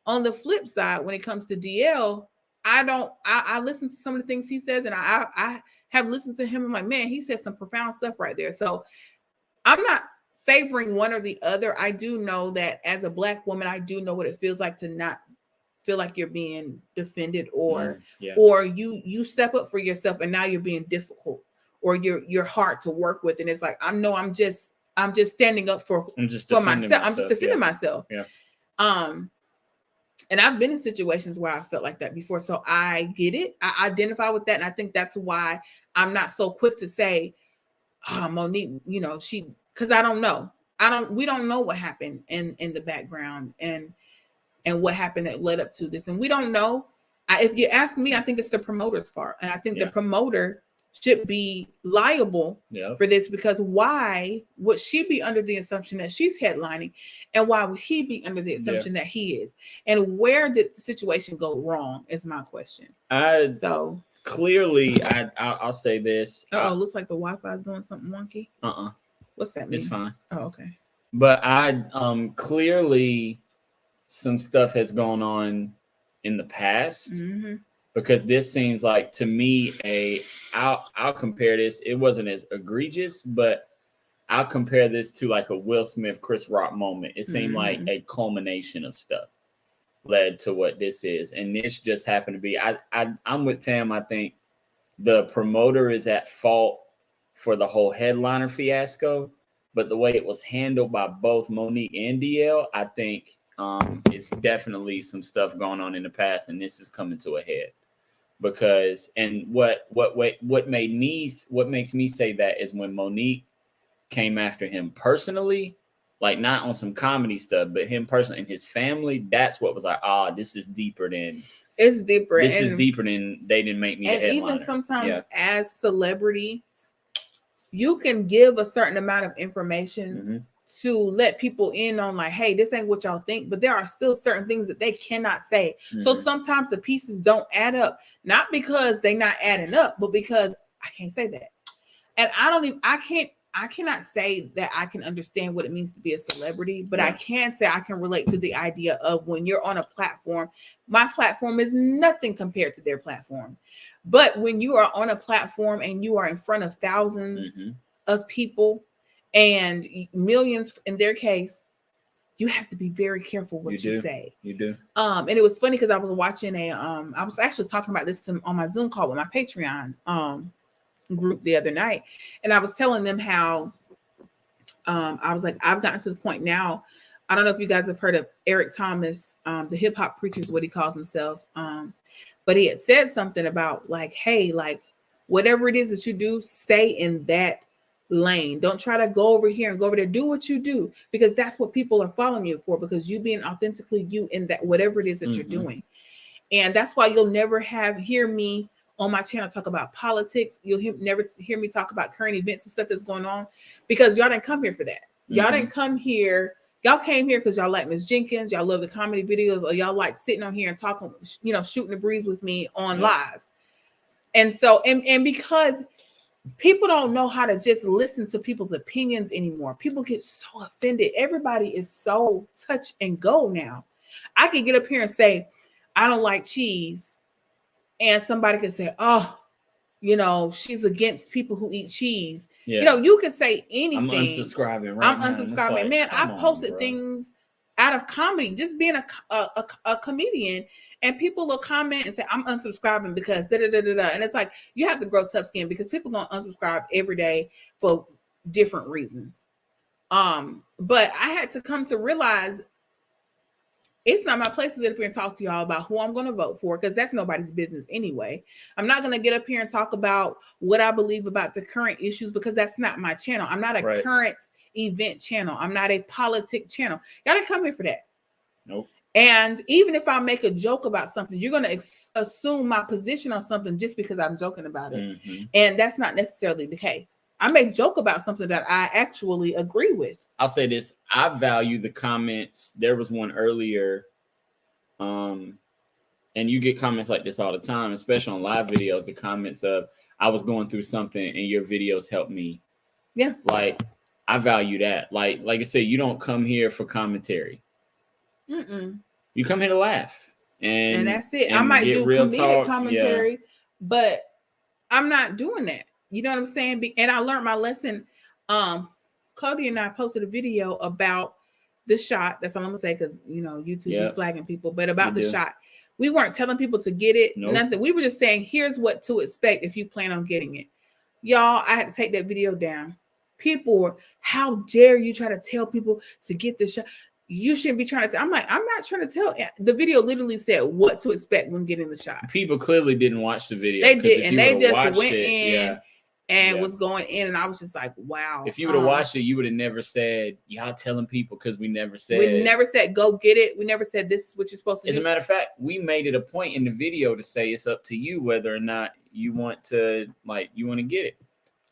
On the flip side, when it comes to DL, I listen to some of the things he says, and I have listened to him. I'm like, man, he said some profound stuff right there. So I'm not favoring one or the other. I do know that as a Black woman, I do know what it feels like to not feel like you're being defended or you step up for yourself and now you're being difficult or you're hard to work with. And it's like, I'm just standing up for myself. I'm just defending myself. Yeah. And I've been in situations where I felt like that before. So I get it. I identify with that. And I think that's why I'm not so quick to say, Monique, because I don't know. We don't know what happened in the background and what happened that led up to this. And we don't know. If you ask me, I think it's the promoter's fault. And I think the promoter should be liable for this, because why would she be under the assumption that she's headlining, and why would he be under the assumption that he is? And where did the situation go wrong is my question. Clearly, I'll say this. Looks like the Wi-Fi is doing something wonky. What's that mean? It's fine. Oh, okay. But clearly some stuff has gone on in the past. Mm-hmm. Because this seems like, to me, I'll compare this. It wasn't as egregious, but I'll compare this to like a Will Smith, Chris Rock moment. It seemed like a culmination of stuff led to what this is. And this just happened to be, I'm with Tam. I think the promoter is at fault for the whole headliner fiasco, but the way it was handled by both Monique and DL, I think it's definitely some stuff going on in the past, and this is coming to a head. Because what makes me say that is when Monique came after him personally, like not on some comedy stuff, but him personally and his family. That's what was like, this is deeper than it's deeper. This is deeper than they didn't make me the headliner. And even sometimes as celebrities, you can give a certain amount of information to let people in on like, hey, this ain't what y'all think, but there are still certain things that they cannot say. So sometimes the pieces don't add up, not because they're not adding up, but because I can't say that. And I cannot say that I can understand what it means to be a celebrity, but I can say I can relate to the idea of when you're on a platform. My platform is nothing compared to their platform. But when you are on a platform and you are in front of thousands of people and millions in their case, you have to be very careful what you say. You do. And it was funny because I was watching I was actually talking about this on my Zoom call with my Patreon group the other night, and I was telling them how I was like, I've gotten to the point now. I don't know if you guys have heard of Eric Thomas, the hip hop preacher is what he calls himself. But he had said something about like, hey, like whatever it is that you do, stay in that lane. Don't try to go over here and go over there. Do what you do, because that's what people are following you for, because you being authentically you in that whatever it is that you're doing. And that's why you'll never hear me on my channel talk about politics. You'll never hear me talk about current events and stuff that's going on, because y'all didn't come here for that. Y'all didn't come here. Y'all came here because y'all like Miss Jenkins. Y'all love the comedy videos, or y'all like sitting on here and talking, shooting the breeze with me on live. And so, and because people don't know how to just listen to people's opinions anymore. People get so offended. Everybody is so touch and go now. I could get up here and say, I don't like cheese. And somebody could say, she's against people who eat cheese. Yeah. You can say anything. I'm unsubscribing right now. I'm unsubscribing. Like, man, I've posted things out of comedy, just being a comedian, and people will comment and say, I'm unsubscribing because da-da-da-da-da. And it's like, you have to grow tough skin, because people gonna unsubscribe every day for different reasons. But I had to come to realize it's not my place to sit up here and talk to y'all about who I'm going to vote for, because that's nobody's business anyway. I'm not going to get up here and talk about what I believe about the current issues, because that's not my channel. I'm not a current event channel. I'm not a politic channel. Y'all didn't come here for that. Nope. And even if I make a joke about something, you're going to assume my position on something just because I'm joking about it. And that's not necessarily the case. I may joke about something that I actually agree with. I'll say this. I value the comments. There was one earlier. And you get comments like this all the time, especially on live videos. The comments of, I was going through something and your videos helped me. Yeah. Like, I value that. Like I said, you don't come here for commentary. You come here to laugh. And that's it. I might do comedic commentary, but I'm not doing that. You know what I'm saying? And I learned my lesson. Cody and I posted a video about the shot. That's all I'm gonna say, because YouTube be flagging people. But about the shot, we weren't telling people to get it. Nothing. We were just saying, here's what to expect if you plan on getting it. Y'all, I had to take that video down. People were, how dare you try to tell people to get the shot? You shouldn't be trying to. I'm like, I'm not trying to tell. The video literally said what to expect when getting the shot. People clearly didn't watch the video. They did, and they just went in. And was going in, and I was just like, wow. If you would have watched it, you would have never said, y'all telling people, because we never said go get it. We never said this is what you're supposed to do. As a matter of fact, we made it a point in the video to say it's up to you whether or not you want to get it.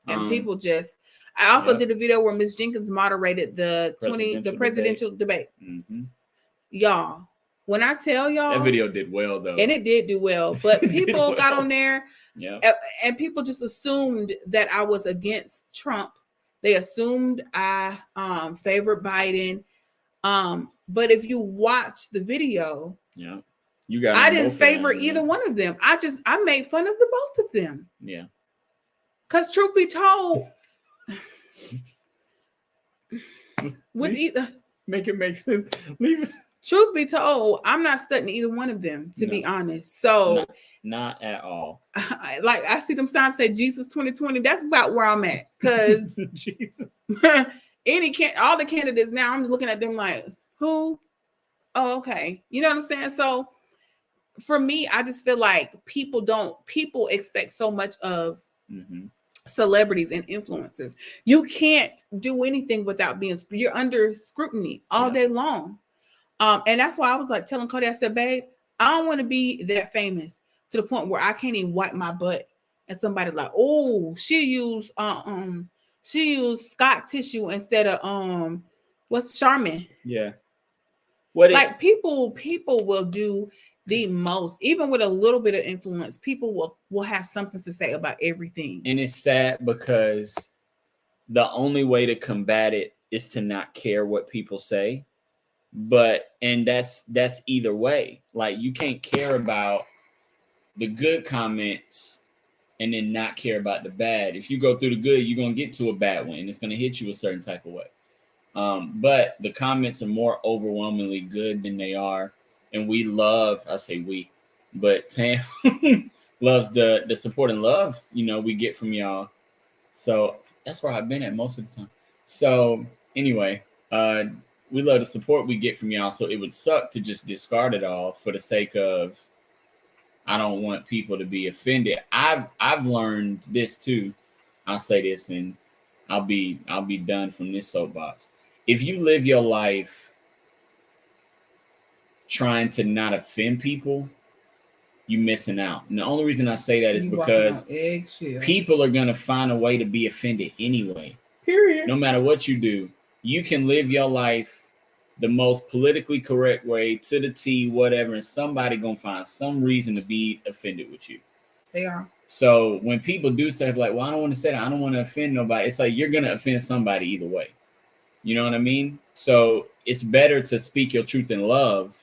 And people just, I also did a video where Miss Jenkins moderated the presidential debate. Y'all, when I tell y'all, that video did well though. And it did do well, but people got on there. And people just assumed that I was against Trump. They assumed I favored Biden. But if you watch the video, you got. I didn't favor either one of them. I made fun of the both of them. Yeah. Because truth be told, make it make sense. Leave it. Truth be told, I'm not studying either one of them, to be honest. So not at all. I see them signs say Jesus 2020. That's about where I'm at. Because Jesus. all the candidates now, I'm looking at them like, who? Oh, okay. You know what I'm saying? So for me, I just feel like people expect so much of celebrities and influencers. You can't do anything without you're under scrutiny all day long. And that's why I was like telling Cody, I said, babe, I don't want to be that famous to the point where I can't even wipe my butt and somebody like, oh, she used Scott tissue instead of what's Charmin. Yeah. Like people will do the most, even with a little bit of influence. People will have something to say about everything. And it's sad because the only way to combat it is to not care what people say. And that's either way. Like, you can't care about the good comments and then not care about the bad. If you go through the good, you're gonna get to a bad one, and it's gonna hit you a certain type of way. But the comments are more overwhelmingly good than they are, and we love. I say we, but Tam loves the support and love we get from y'all. So that's where I've been at most of the time. So anyway, we love the support we get from y'all. So it would suck to just discard it all for the sake of, I don't want people to be offended. I've learned this too. I'll say this and I'll be done from this soapbox. If you live your life trying to not offend people, you're missing out. And the only reason I say that is because people are going to find a way to be offended anyway. Period. No matter what you do, you can live your life the most politically correct way to the T, whatever, and somebody going to find some reason to be offended with you. They are. So when people do stuff like, well, I don't want to say that, I don't want to offend nobody, it's like you're going to offend somebody either way. You know what I mean? So it's better to speak your truth in love,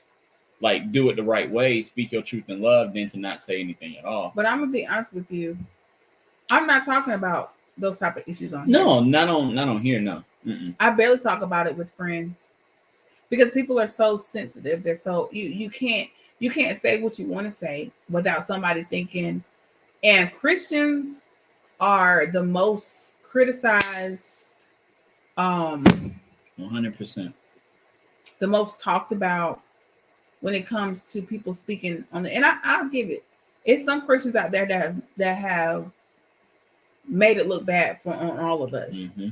like do it the right way, speak your truth in love, than to not say anything at all. But I'm going to be honest with you. I'm not talking about those type of issues on here. No, not on here, no. Mm-mm. I barely talk about it with friends because people are so sensitive. They're so, you can't say what you want to say without somebody thinking. And Christians are the most criticized, 100%, the most talked about when it comes to people speaking on the. And I'll give it. It's some Christians out there that have made it look bad on all of us. Mm-hmm.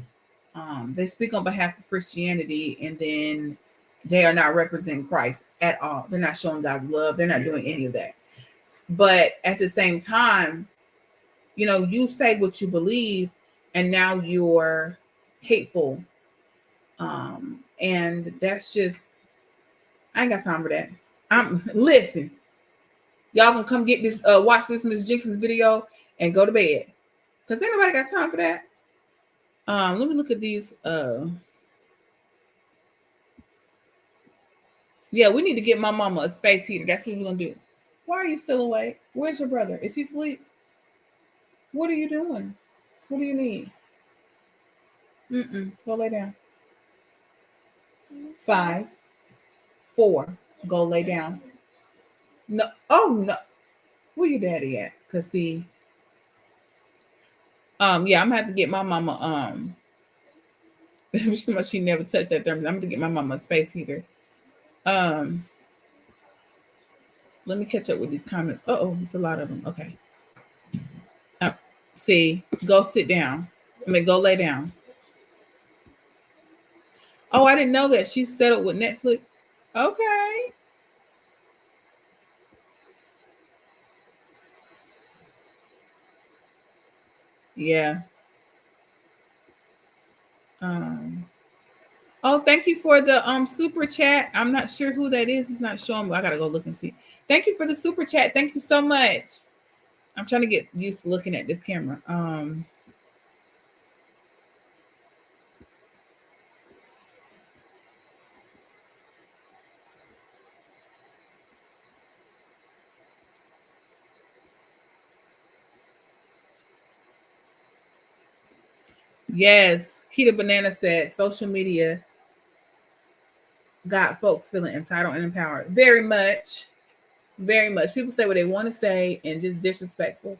They speak on behalf of Christianity, and then they are not representing Christ at all. They're not showing God's love. They're not doing any of that. But at the same time, you say what you believe, and now you're hateful. And that's just, I ain't got time for that. Listen, y'all gonna come get this, watch this Miss Jenkins video and go to bed. Because ain't nobody got time for that. Let me look at these. Yeah, we need to get my mama a space heater. That's what we're gonna do. Why are you still awake? Where's your brother? Is he asleep? What are you doing? What do you need? Go lay down. 5, 4. Go lay down. No. Oh no. Where your daddy at? Cause see. Yeah, I'm gonna have to get my mama. She never touched that thermostat. I'm gonna get my mama a space heater. Let me catch up with these comments. Oh, it's a lot of them. Okay. See, go sit down. Go lay down. Oh, I didn't know that she's settled with Netflix. Okay. Yeah. Oh, thank you for the super chat. I'm not sure who that is. It's not showing me. I gotta go look and see. Thank you for the super chat. Thank you so much. I'm trying to get used to looking at this camera. Yes, Keita Banana said social media got folks feeling entitled and empowered. Very much. Very much. People say what they want to say and just disrespectful.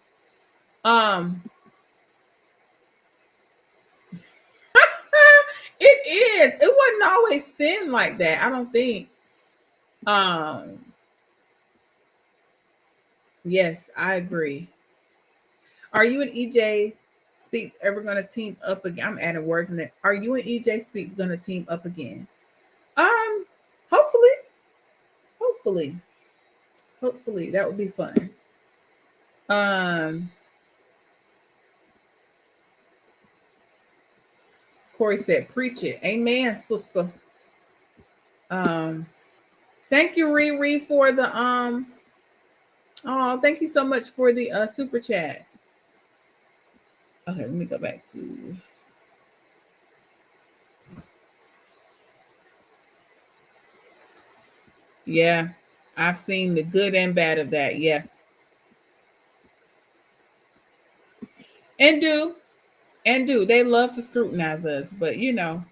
It is. It wasn't always thin like that. I don't think. Yes, I agree. Are you and EJ Speaks ever going to team up again? I'm adding words in it. Are you and EJ Speaks going to team up again? Hopefully. Hopefully that would be fun. Corey said, "Preach it, amen, sister." Thank you, Riri, for the Oh, thank you so much for the super chat. Okay, let me go back to. Yeah, I've seen the good and bad of that. Yeah, and do they love to scrutinize us? But you know,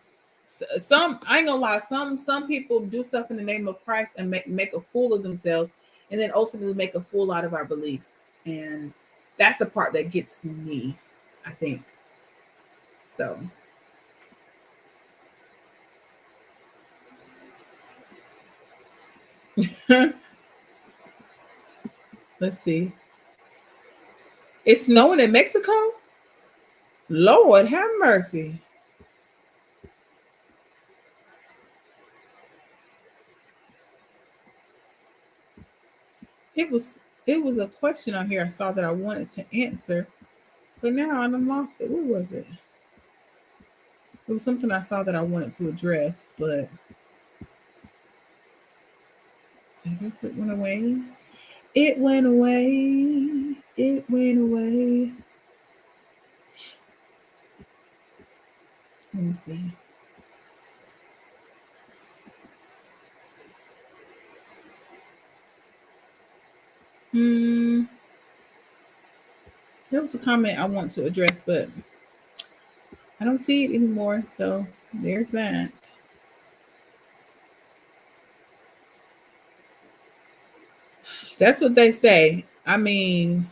some I ain't gonna lie. Some people do stuff in the name of Christ and make a fool of themselves, and then ultimately make a fool out of our belief. And that's the part that gets me, I think. So. Let's see. It's snowing in Mexico? Lord have mercy. It was a question on here I saw that I wanted to answer, but now I done lost it. What was it? It was something I saw that I wanted to address, but I guess it went away. It went away. It went away. Let me see. There was a comment I want to address, but I don't see it anymore. So there's that. That's what they say. I mean,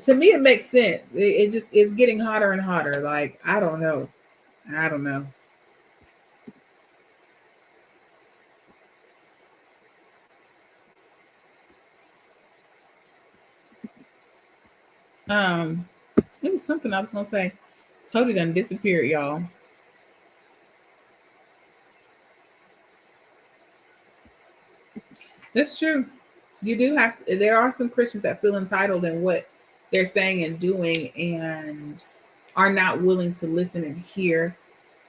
to me, it makes sense. It just is getting hotter and hotter. Like, I don't know. It was something I was gonna say. Cody done disappeared, y'all. That's true. You do have to. There are some Christians that feel entitled in what they're saying and doing, and are not willing to listen and hear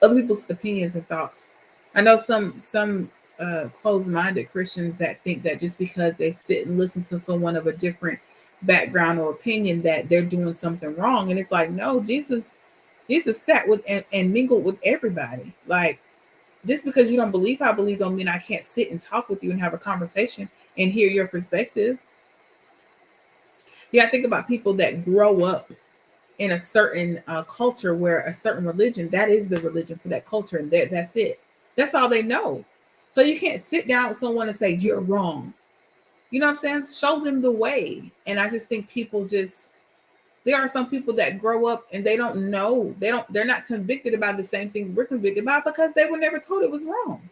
other people's opinions and thoughts. I know some closed-minded Christians that think that just because they sit and listen to someone of a different background or opinion that they're doing something wrong, and it's like, no, Jesus sat with and mingled with everybody. Like, just because you don't believe how I believe don't mean I can't sit and talk with you and have a conversation and hear your perspective. You got to think about people that grow up in a certain culture where a certain religion, that is the religion for that culture, and that's it. That's all they know. So you can't sit down with someone and say, you're wrong. You know what I'm saying? Show them the way. And I just think people there are some people that grow up and they don't know. They're not convicted about the same things we're convicted about because they were never told it was wrong.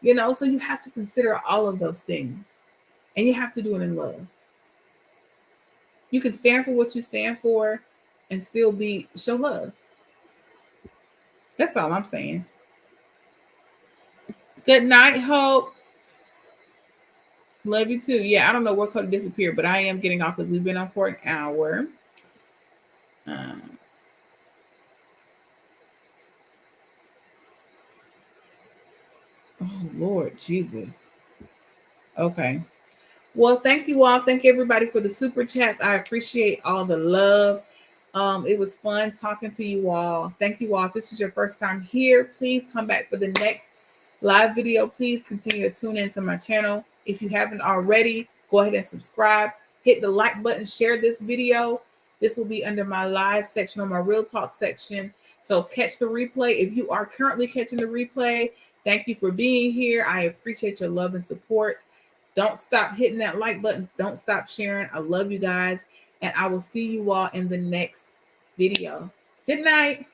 You know, so you have to consider all of those things. And you have to do it in love. You can stand for what you stand for and still show love. That's all I'm saying. Good night, Hope. Love you too. Yeah, I don't know where Cody disappeared, but I am getting off because we've been on for an hour. Oh, Lord Jesus. Okay. Well, thank you all. Thank everybody for the super chats. I appreciate all the love. It was fun talking to you all. Thank you all. If this is your first time here, please come back for the next live video. Please continue to tune into my channel. If you haven't already, go ahead and subscribe. Hit the like button. Share this video. This will be under my live section on my Real Talk section. So catch the replay. If you are currently catching the replay, thank you for being here. I appreciate your love and support. Don't stop hitting that like button. Don't stop sharing. I love you guys. And I will see you all in the next video. Good night.